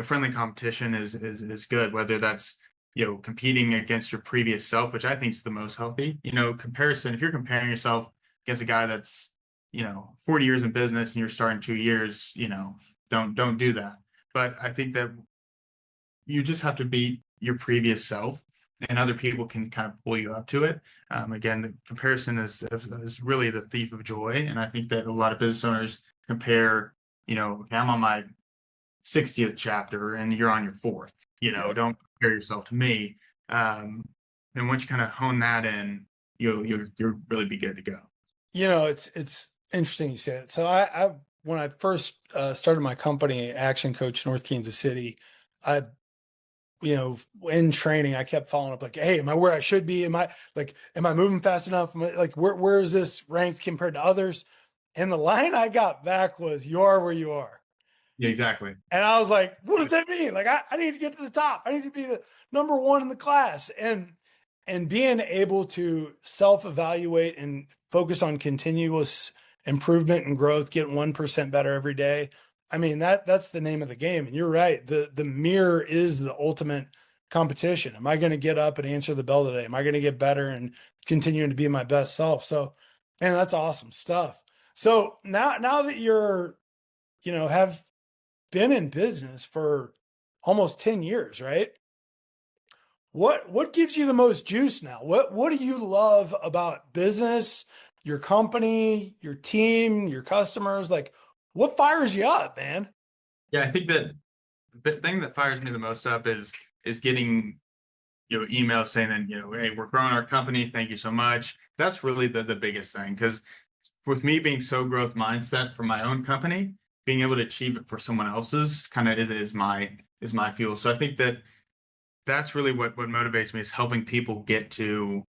friendly competition is good, whether that's competing against your previous self, which I think is the most healthy. Comparison. If you're comparing yourself against a guy that's 40 years in business and you're starting 2 years, don't do that. But I think that you just have to beat your previous self, and other people can kind of pull you up to it. Again, the comparison is really the thief of joy. And I think that a lot of business owners compare, okay, I'm on my 60th chapter and you're on your fourth, Yeah. don't compare yourself to me. And once you kind of hone that in, you'll really be good to go. It's interesting you say it. So I when I first started my company, Action Coach North Kansas City, I in training, I kept following up like, hey, am I where I should be? Am I moving fast enough? Like, where is this ranked compared to others? And the line I got back was, you are where you are. Yeah, exactly. And I was like, what does that mean? Like, I need to get to the top. I need to be the number one in the class. And being able to self-evaluate and focus on continuous improvement and growth, getting 1% better every day. I mean, that's the name of the game. And you're right. The mirror is the ultimate competition. Am I going to get up and answer the bell today? Am I going to get better and continuing to be my best self? So, man, that's awesome stuff. So now that you're, have been in business for almost 10 years, right? What gives you the most juice now? What do you love about business, your company, your team, your customers? Like, what fires you up, man? Yeah, I think that the thing that fires me the most up is getting emails saying that, hey, we're growing our company. Thank you so much. That's really the biggest thing. Because with me being so growth mindset for my own company, being able to achieve it for someone else's kind of is my fuel. So I think that's really what motivates me, is helping people get to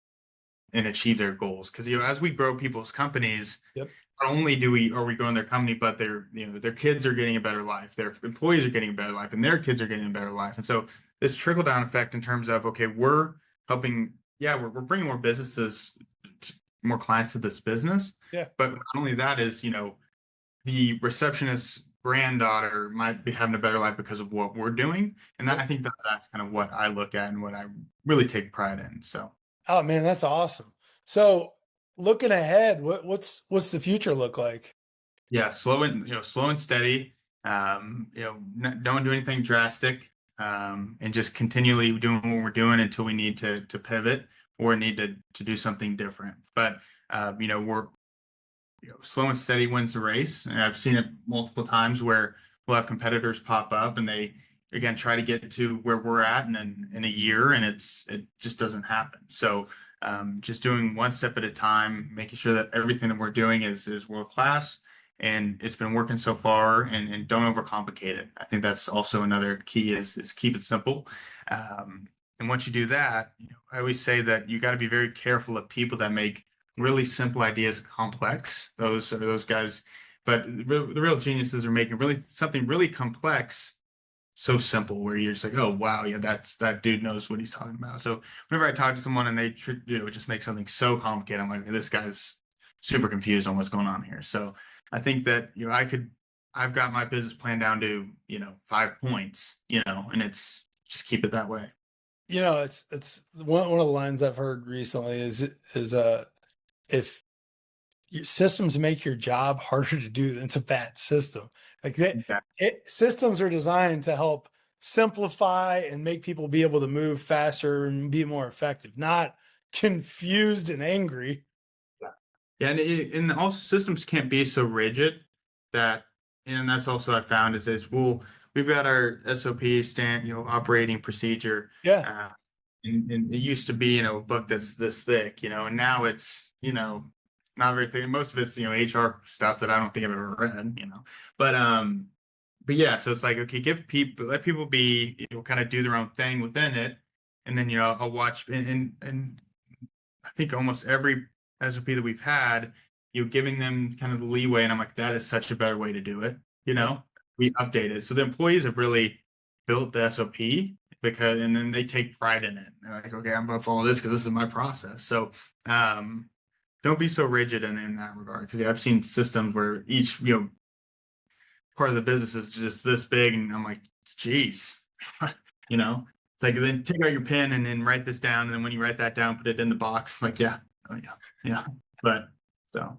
and achieve their goals. Because as we grow people's companies, Yep. not only are we growing their company, but their kids are getting a better life, their employees are getting a better life, and their kids are getting a better life. And so this trickle down effect in terms of, okay, we're helping, yeah, we're bringing more businesses, more clients to this business. Yeah. But not only that is, the receptionist's granddaughter might be having a better life because of what we're doing. And Yep. I think that's kind of what I look at and what I really take pride in. So Oh man, that's awesome. So looking ahead, what's the future look like? yeah, slow and steady. Don't do anything drastic, and just continually doing what we're doing until we need to pivot or need to do something different. But we're slow and steady wins the race. And I've seen it multiple times where we'll have competitors pop up and they again try to get to where we're at in a year, and it just doesn't happen. So just doing one step at a time, making sure that everything that we're doing is world class, and it's been working so far. And don't overcomplicate it. I think that's also another key is keep it simple. And once you do that, I always say that you got to be very careful of people that make really simple ideas complex. Those are those guys. But the real geniuses are making something really complex so simple, where you're just like, oh wow, yeah, that dude knows what he's talking about. So whenever I talk to someone and they just make something so complicated, I'm like, this guy's super confused on what's going on here. So I think that I've got my business plan down to 5 points, and it's just keep it that way. It's one of the lines I've heard recently is if your systems make your job harder to do, then it's a bad system. Like Yeah. systems are designed to help simplify and make people be able to move faster and be more effective, not confused and angry. Yeah, and also systems can't be so rigid that, and that's also I found is we've got our SOP operating procedure, Yeah. uh, and it used to be a book that's this thick, and now it's not very thick. Most of it's HR stuff that I don't think I've ever read, but yeah, so it's like, okay, let people be, kind of do their own thing within it, and then I'll watch and I think almost every SOP that we've had, giving them kind of the leeway, and I'm like, that is such a better way to do it. Yep. We update it, so the employees have really built the SOP and then they take pride in it. They're like, okay, I'm gonna follow this because this is my process. So don't be so rigid in that regard, because I've seen systems where each part of the business is just this big, and I'm like, geez, you know, it's like, then take out your pen and then write this down, and then when you write that down, put it in the box. Like, yeah, oh yeah, yeah. But so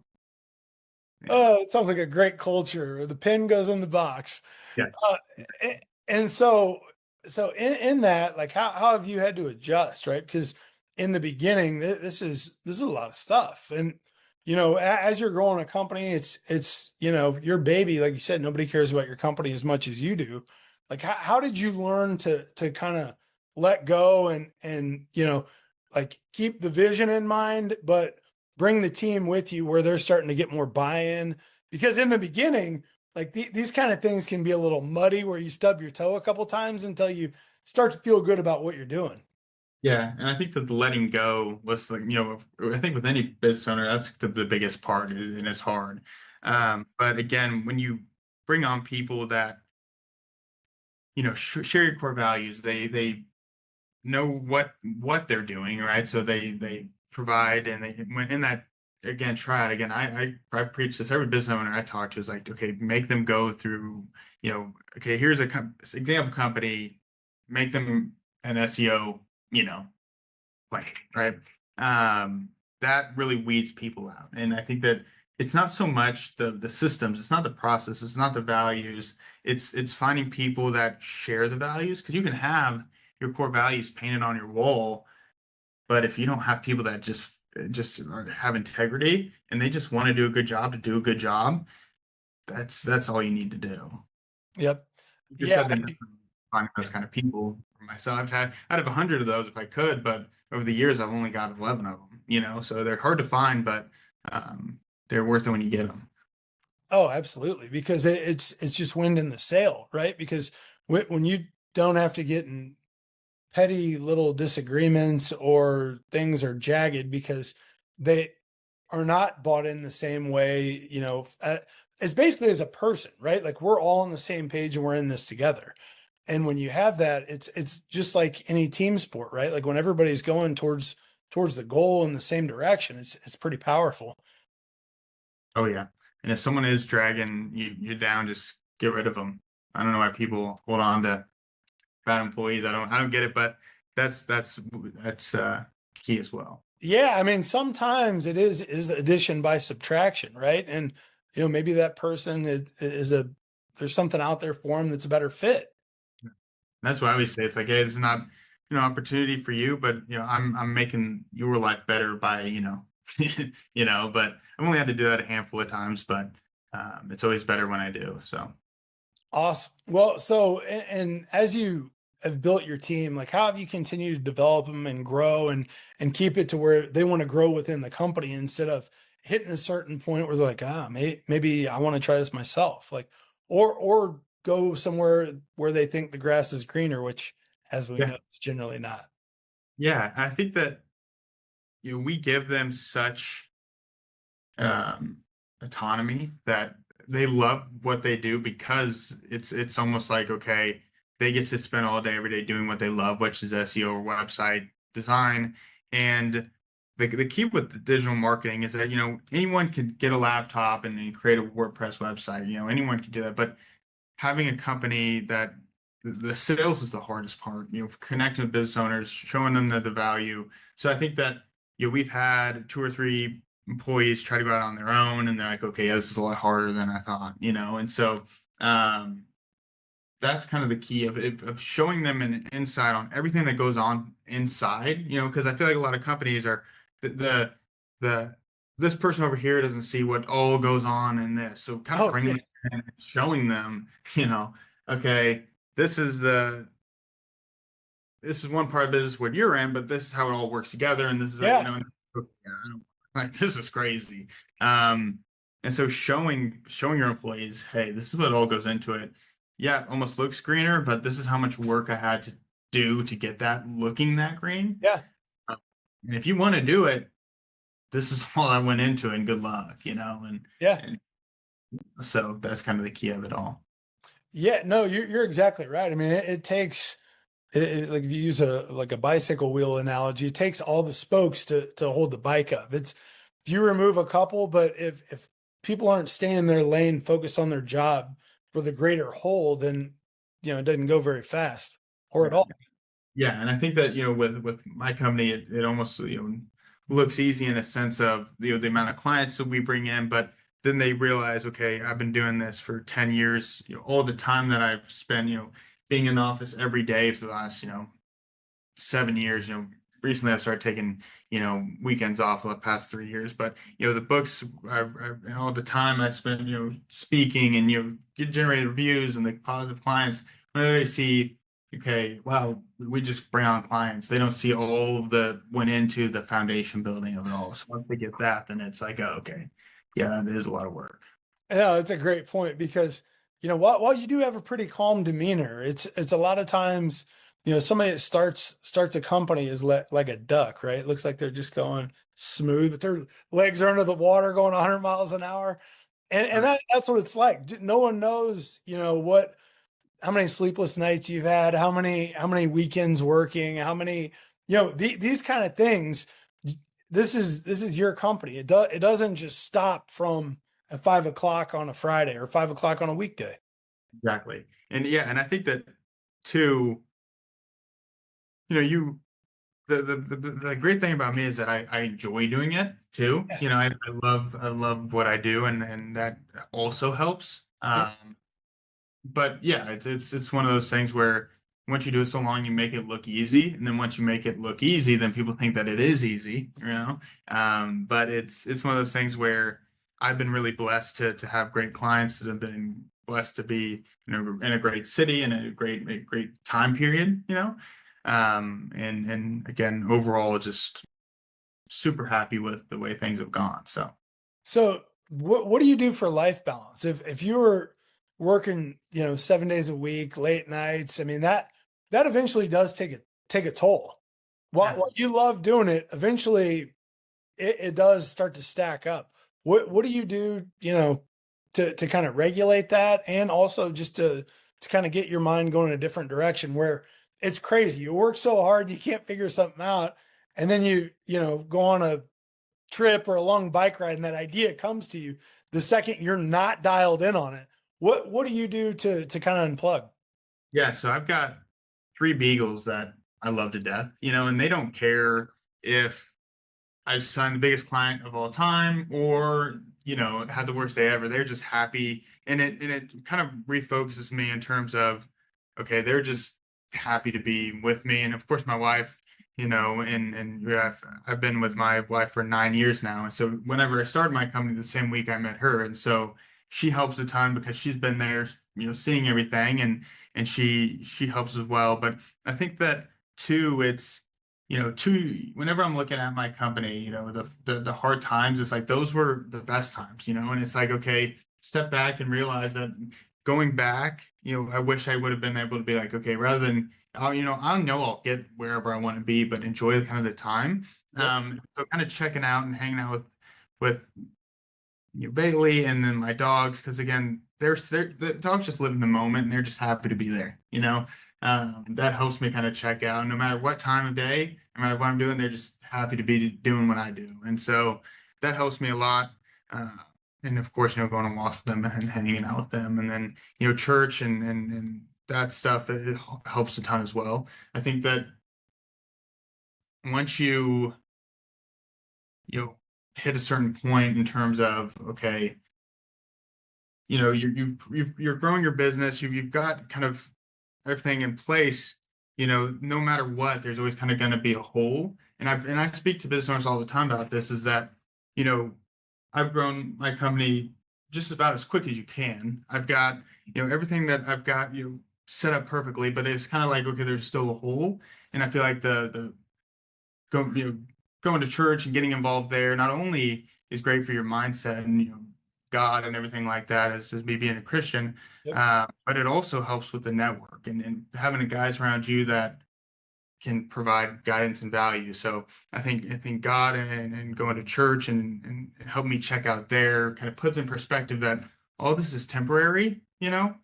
yeah, Oh, it sounds like a great culture. The pen goes in the box. yeah. Uh, and so in that, like, how have you had to adjust, right? Because in the beginning, this is a lot of stuff, and as you're growing a company, it's your baby, like you said. Nobody cares about your company as much as you do. Like, how did you learn to kind of let go and like keep the vision in mind, but bring the team with you where they're starting to get more buy-in? Because in the beginning, like these kind of things can be a little muddy, where you stub your toe a couple times until you start to feel good about what you're doing. Yeah, and I think that the letting go was like, I think with any business owner, that's the biggest part, and it's hard. Yep. But again, when you bring on people that, share your core values, they know what they're doing, right? So they provide, and they when in that, again, try it again. I preach this. Every business owner I talk to is like, okay, make them go through, okay, here's a example company, make them an SEO, like, right? That really weeds people out. And I think that it's not so much the systems, it's not the process, it's not the values. It's finding people that share the values, because you can have your core values painted on your wall, but if you don't have people that have integrity and they just want to do a good job to do a good job, that's all you need to do. Yep. You Yeah. said then finding those kind of people for myself. I've had out of 100 of those if I could, but over the years I've only got 11 of them, so they're hard to find, but they're worth it when you get them. Oh, absolutely. Because it's just wind in the sail, right? Because when you don't have to get in petty little disagreements or things are jagged because they are not bought in the same way, it's basically as a person, right? Like we're all on the same page and we're in this together. And when you have that, it's just like any team sport, right? Like when everybody's going towards the goal in the same direction, it's pretty powerful. Oh yeah. And if someone is dragging you down, just get rid of them. I don't know why people hold on to bad employees. I don't get it, but that's key as well. Yeah, I mean, sometimes it is addition by subtraction, right? And maybe that person is a there's something out there for him that's a better fit. That's why I always say it's like, hey, it's not, opportunity for you, but I'm making your life better by, but I've only had to do that a handful of times, but it's always better when I do. So Awesome. Well, so and as you have built your team, like how have you continued to develop them and grow and keep it to where they want to grow within the company instead of hitting a certain point where they're like, maybe I want to try this myself, like or go somewhere where they think the grass is greener, which as we yeah, know, it's generally not. yeah, I think that we give them such um, autonomy that they love what they do because it's almost like, okay, they get to spend all day every day doing what they love, which is SEO or website design. And the key with the digital marketing is that anyone could get a laptop and create a WordPress website. Anyone could do that, but having a company that the sales is the hardest part, connecting with business owners, showing them the value. So I think that, we've had 2 or 3 employees try to go out on their own and they're like, okay, yeah, this is a lot harder than I thought, and so um, that's kind of the key of showing them an insight on everything that goes on inside, because I feel like a lot of companies are the this person over here doesn't see what all goes on in this. So kind of Oh bringing yeah, them in and showing them, okay, this is the this is one part of business where you're in, but this is how it all works together, and this is yeah, yeah, I don't, like this is crazy. Um, and so showing your employees, hey, this is what all goes into it. Yeah, it almost looks greener, but this is how much work I had to do to get that looking that green. yeah, Um, and if you want to do it, this is all I went into, and good luck, yeah. and so that's kind of the key of it all. Yeah, no, you're exactly right. I mean, it takes like if you use a bicycle wheel analogy, it takes all the spokes to hold the bike up. It's if you remove a couple, but if people aren't staying in their lane, focused on their job for the greater whole, then it doesn't go very fast or at Yeah. all. Yeah, and I think that with my company, it almost looks easy in a sense of the amount of clients that we bring in, but then they realize, okay, I've been doing this for 10 years, all the time that I've spent, being in the office every day for the last 7 years. Recently I've started taking weekends off for the past 3 years, but the books, all the time I spent speaking and get generated reviews and the positive clients. When they see, okay, wow, we just bring on clients, they don't see all of the went into the foundation building of it all. So once they get that, then it's like, oh, okay, yeah, it is a lot of work. Yeah, that's a great point because while you do have a pretty calm demeanor, it's a lot of times somebody that starts a company is like a duck, right? It looks like they're just going smooth, but their legs are under the water going 100 miles an hour, and that's what it's like. No one knows how many sleepless nights you've had, how many weekends working, how many these kind of things. This is your company. It doesn't just stop from at 5 o'clock on a Friday or 5 o'clock on a weekday. Exactly. And yeah, and I think that too, you the great thing about me is that I enjoy doing it too. Yeah. I love what I do, and that also helps. Yeah. But yeah, it's one of those things where once you do it so long, you make it look easy, and then once you make it look easy, then people think that it is easy, But it's one of those things where I've been really blessed to have great clients that have been blessed to be, in a great city and a great time period, and again, overall, just super happy with the way things have gone. So what do you do for life balance? If you were working, 7 days a week, late nights, I mean that eventually does take a toll. Yeah. While you love doing it, eventually it does start to stack up. What do you do, to kind of regulate that, and also just to kind of get your mind going in a different direction where it's crazy. You work so hard, you can't figure something out, and then you go on a trip or a long bike ride and that idea comes to you the second you're not dialed in on it. What do you do to kind of unplug? Yeah, so I've got three beagles that I love to death, and they don't care if I signed the biggest client of all time or, had the worst day ever. They're just happy. And it kind of refocuses me in terms of, okay, they're just happy to be with me. And of course my wife, and yeah, I've been with my wife for 9 years now. And so whenever I started my company, the same week I met her. And so she helps a ton because she's been there, seeing everything, and she helps as well. But I think that too, it's, whenever I'm looking at my company, the hard times, it's like those were the best times, and it's like, okay, step back and realize that going back, I wish I would have been able to be like, okay, rather than, I know I'll get wherever I want to be, but enjoy kind of the time. Yep. So kind of checking out and hanging out with Bailey and then my dogs, because again, the dogs just live in the moment and they're just happy to be there. That helps me kind of check out. No matter what time of day, no matter what I'm doing, they're just happy to be doing what I do, and so that helps me a lot. Uh, and of course, going on walks with them and hanging out with them, and then church and that stuff, it helps a ton as well. I think that once you hit a certain point in terms of, okay, you're growing your business, you've got kind of everything in place, no matter what, there's always kind of going to be a hole. And I speak to business owners all the time about this, is that, you know, I've grown my company just about as quick as you can. I've got, everything that I've got, set up perfectly, but it's kind of like, okay, there's still a hole. And I feel like the go, going to church and getting involved there not only is great for your mindset and, God and everything like that, as me being a Christian, Yep. but it also helps with the network and having the guys around you that can provide guidance and value. So I think God and going to church and help me check out there kind of puts in perspective that all this is temporary, and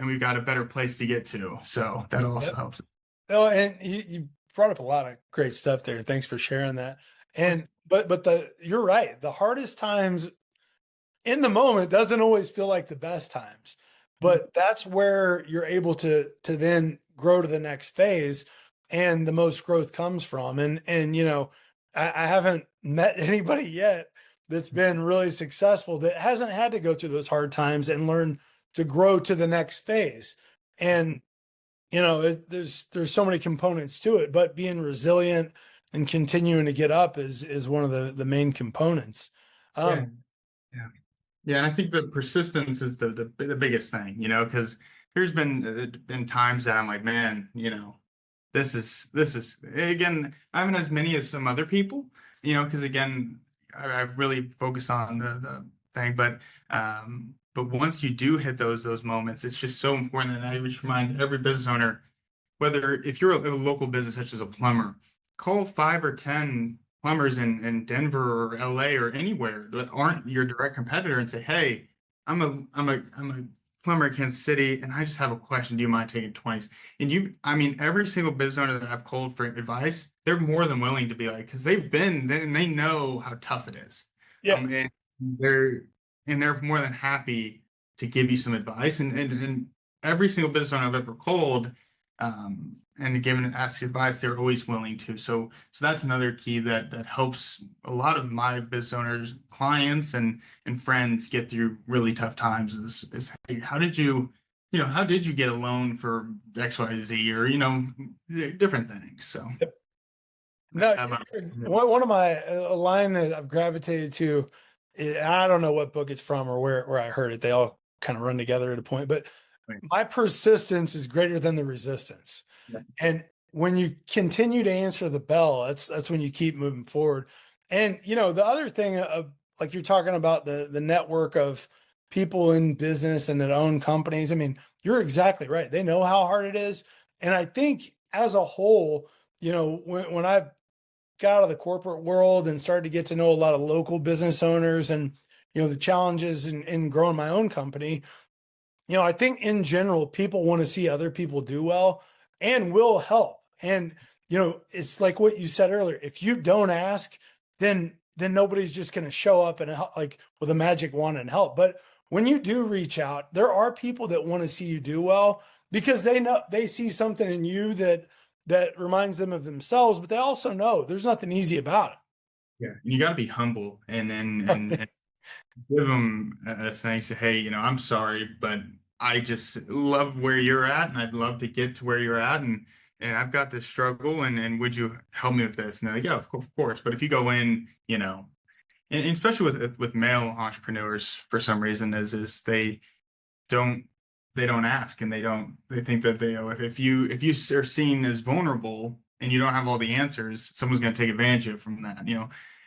we've got a better place to get to. So that also Yep. helps. Oh, and you brought up a lot of great stuff there. Thanks for sharing that. And but you're right. The hardest times in the moment doesn't always feel like the best times, but that's where you're able to then grow to the next phase, and the most growth comes from. And I haven't met anybody yet that's been really successful that hasn't had to go through those hard times and learn to grow to the next phase. And there's so many components to it, but being resilient and continuing to get up is one of the main components. Yeah. Um, Yeah. Yeah, and I think the persistence is the biggest thing, because there's been times that I'm like, man, this is again, I haven't as many as some other people, because again, I've really focused on the thing, but once you do hit those moments, it's just so important. And I just remind every business owner, whether if you're a local business such as a plumber, call 5 or 10 plumbers in Denver or LA or anywhere that aren't your direct competitor and say, hey, I'm a plumber in Kansas City and I just have a question. Do you mind taking 20s? And I mean, every single business owner that I've called for advice, they're more than willing to be like, because they know how tough it is. yeah. And they're they're more than happy to give you some advice. And every single business owner I've ever called, and given asked advice, they're always willing to. So that's another key that helps a lot of my business owners, clients, and friends get through really tough times. Is hey, how did you get a loan for XYZ or different things. So No, how about one of my a line that I've gravitated to, I don't know what book it's from or where I heard it. They all kind of run together at a point, but Right. my persistence is greater than the resistance. Yeah. And when you continue to answer the bell, that's when you keep moving forward. And the other thing, like you're talking about the network of people in business and that own companies. I mean, you're exactly right. They know how hard it is. And I think as a whole, when I got out of the corporate world and started to get to know a lot of local business owners and the challenges in growing my own company, I think in general people want to see other people do well and will help. And it's like what you said earlier, if you don't ask, then nobody's just going to show up and help, like with a magic wand and help. But when you do reach out, there are people that want to see you do well because they see something in you that reminds them of themselves, but they also know there's nothing easy about it. Yeah, and you got to be humble, and give them a thanks. Say, hey, I'm sorry, but I just love where you're at, and I'd love to get to where you're at, and I've got this struggle, and would you help me with this? And they're like, yeah, of course. But if you go in, and especially with male entrepreneurs, for some reason, is don't they don't ask, and they think that if you are seen as vulnerable and you don't have all the answers, someone's going to take advantage of from that,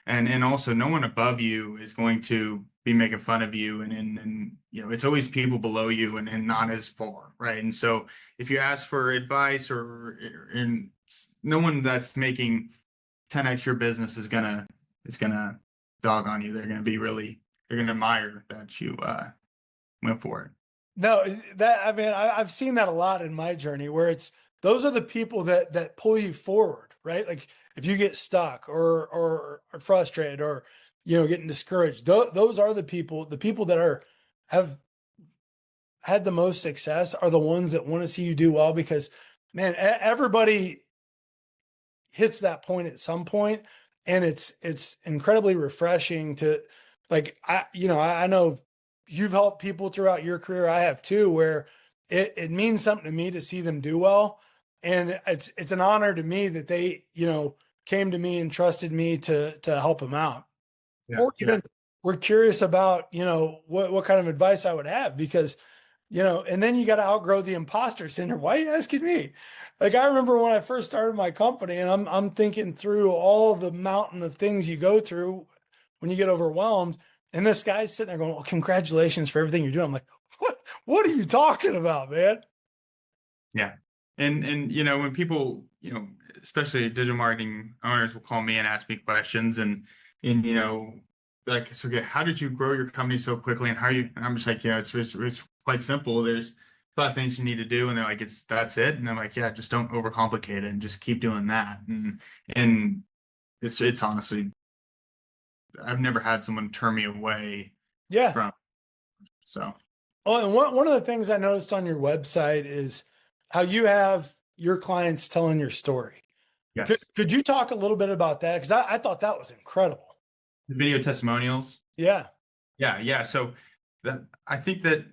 and also no one above you is going to be making fun of you, and it's always people below you and not as far, right? And so if you ask for advice and no one that's making 10x your business is gonna dog on you. They're gonna admire that you went for it. No, I mean, I've seen that a lot in my journey where those are the people that pull you forward, right? Like if you get stuck or frustrated or, getting discouraged, those are the people that have had the most success are the ones that want to see you do well because, man, everybody hits that point at some point, and it's incredibly refreshing to, like, I know you've helped people throughout your career. I have too, where it means something to me to see them do well. And it's an honor to me that they, came to me and trusted me to help them out. Yeah, Or yeah, even we're curious about, what kind of advice I would have because, and then you got to outgrow the imposter syndrome. Why are you asking me? Like, I remember when I first started my company and I'm thinking through all the mountain of things you go through when you get overwhelmed. And this guy's sitting there going, well, congratulations for everything you're doing. I'm like, what are you talking about, man? yeah. And when people, especially digital marketing owners will call me and ask me questions and like, so okay, how did you grow your company so quickly and and I'm just like, yeah, it's quite simple. There's 5 things you need to do, and they're like, that's it. And I'm like, yeah, just don't overcomplicate it and just keep doing that. And it's honestly, I've never had someone turn me away Yeah. from. So Oh, and one of the things I noticed on your website is how you have your clients telling your story. Could, yes, could you talk a little bit about that? Because I thought that was incredible. the video testimonials. Yeah. Yeah. So I think that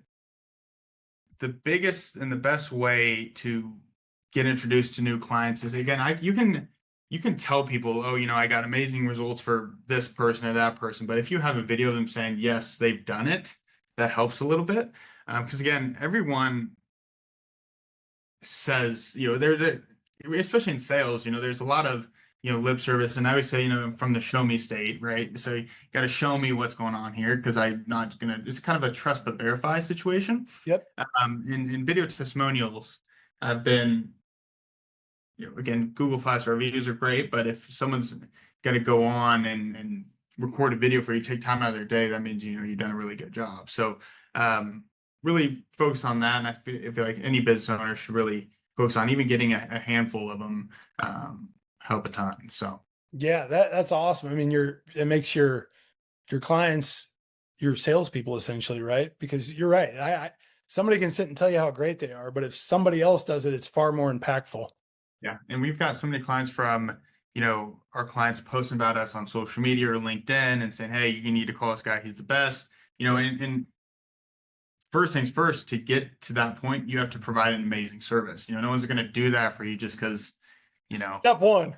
the biggest and the best way to get introduced to new clients is, again, you can tell people, oh, I got amazing results for this person or that person. But if you have a video of them saying, yes, they've done it, that helps a little bit. Because again, everyone says, especially in sales, there's a lot of, lip service. And I always say, I'm from the show me state, right? So you got to show me what's going on here because I'm not going to, it's kind of a trust but verify situation. Yep. In video testimonials, I've been, again, Google 5-star reviews are great, but if someone's going to go on and record a video for you, take time out of their day, that means, you've done a really good job. So, really focus on that. And I feel like any business owner should really focus on even getting a handful of them, help a ton. So, Yeah, that's awesome. I mean, it makes your clients your salespeople essentially, right? Because you're right. Somebody can sit and tell you how great they are, but if somebody else does it, it's far more impactful. yeah. And we've got so many clients from, our clients posting about us on social media or LinkedIn and saying, hey, you need to call this guy. He's the best, and first things first, to get to that point, you have to provide an amazing service. No one's going to do that for you just because, Step one.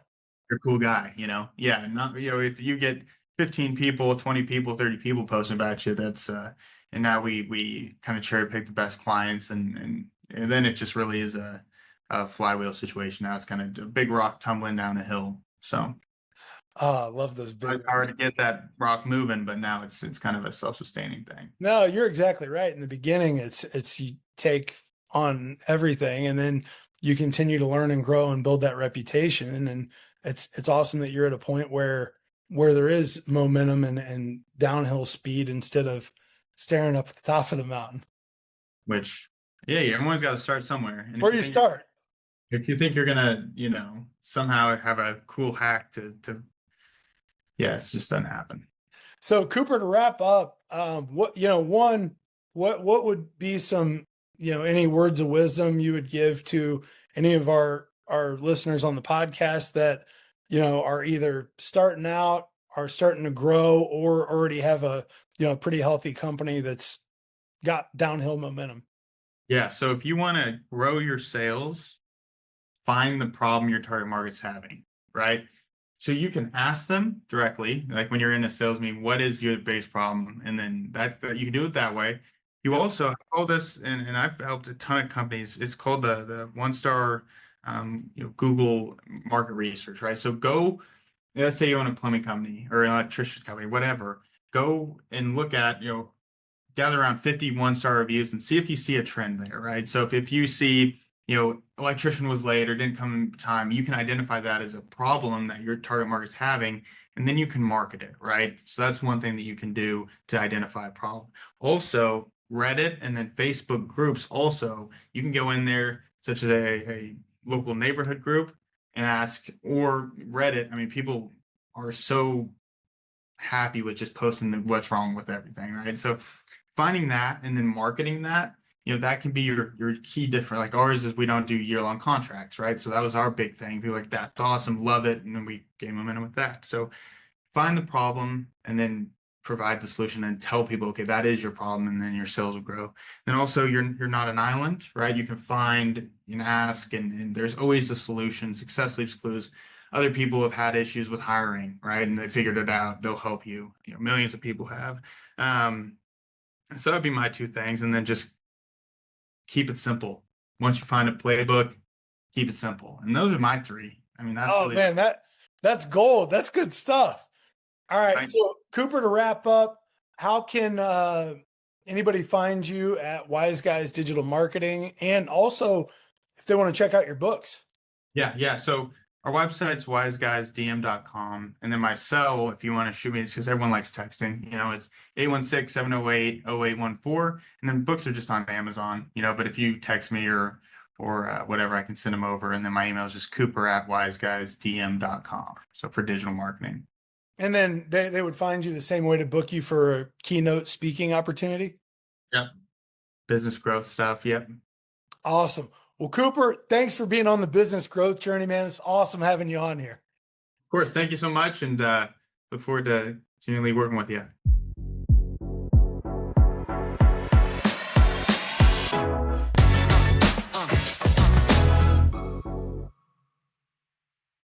you're a cool guy, yeah. Not, if you get 15 people, 20 people, 30 people posting about you. That's and now we kind of cherry pick the best clients, and then it just really is a flywheel situation. Now it's kind of a big rock tumbling down a hill. So Oh, I love those big it's hard to get that rock moving, but now it's kind of a self-sustaining thing. No, you're exactly right. In the beginning, it's you take on everything, and then you continue to learn and grow and build that reputation. And it's awesome that you're at a point where there is momentum and downhill speed instead of staring up at the top of the mountain. Which, yeah, everyone's got to start somewhere. And Where do you start? if you think you're gonna, somehow have a cool hack yeah, it just doesn't happen. So Cooper, to wrap up, what would be some, any words of wisdom you would give to any of our listeners on the podcast that, are either starting out, are starting to grow, or already have a, pretty healthy company that's got downhill momentum? Yeah. So if you want to grow your sales, find the problem your target market's having, right? So you can ask them directly, like when you're in a sales meeting, what is your base problem? And then that you can do it that way. You also call this, and I've helped a ton of companies. It's called the 1-star Google market research, right? So go, let's say you own a plumbing company or an electrician company, whatever. Go and look at, gather around 50 1-star reviews and see if you see a trend there, right? So if you see, electrician was late or didn't come in time, you can identify that as a problem that your target market's having, and then you can market it, right? So that's one thing that you can do to identify a problem. Also, Reddit and then Facebook groups, also, you can go in there, such as a local neighborhood group, and ask, or Reddit. I mean, people are so happy with just posting what's wrong with everything, right? So finding that and then marketing that, that can be your key difference. Like ours is we don't do year-long contracts, right? So that was our big thing. People like, that's awesome, love it. And then we gain momentum with that. So find the problem and then provide the solution and tell people, okay, that is your problem, and then your sales will grow. Then also you're not an island, right? You can find and ask, and there's always a solution. Success leaves clues. Other people have had issues with hiring, right? And they figured it out. They'll help you. Millions of people have. So that'd be my two things. And then just keep it simple. Once you find a playbook, keep it simple. And those are my three. I mean, that's really, man, that's gold. That's good stuff. All right. So Cooper, to wrap up, how can anybody find you at Wise Guys Digital Marketing? And also if they want to check out your books. Yeah. So our website's wiseguysdm.com. And then my cell, if you want to shoot me, it's because everyone likes texting, it's 816-708-0814. And then books are just on Amazon, but if you text me or whatever, I can send them over. And then my email is just cooper@wiseguysdm.com. So for digital marketing. And then they would find you the same way to book you for a keynote speaking opportunity? Yep. Business growth stuff. Yep. Awesome. Well, Cooper, thanks for being on the business growth journey, man. It's awesome having you on here. Of course. Thank you so much. And look forward to continually working with you.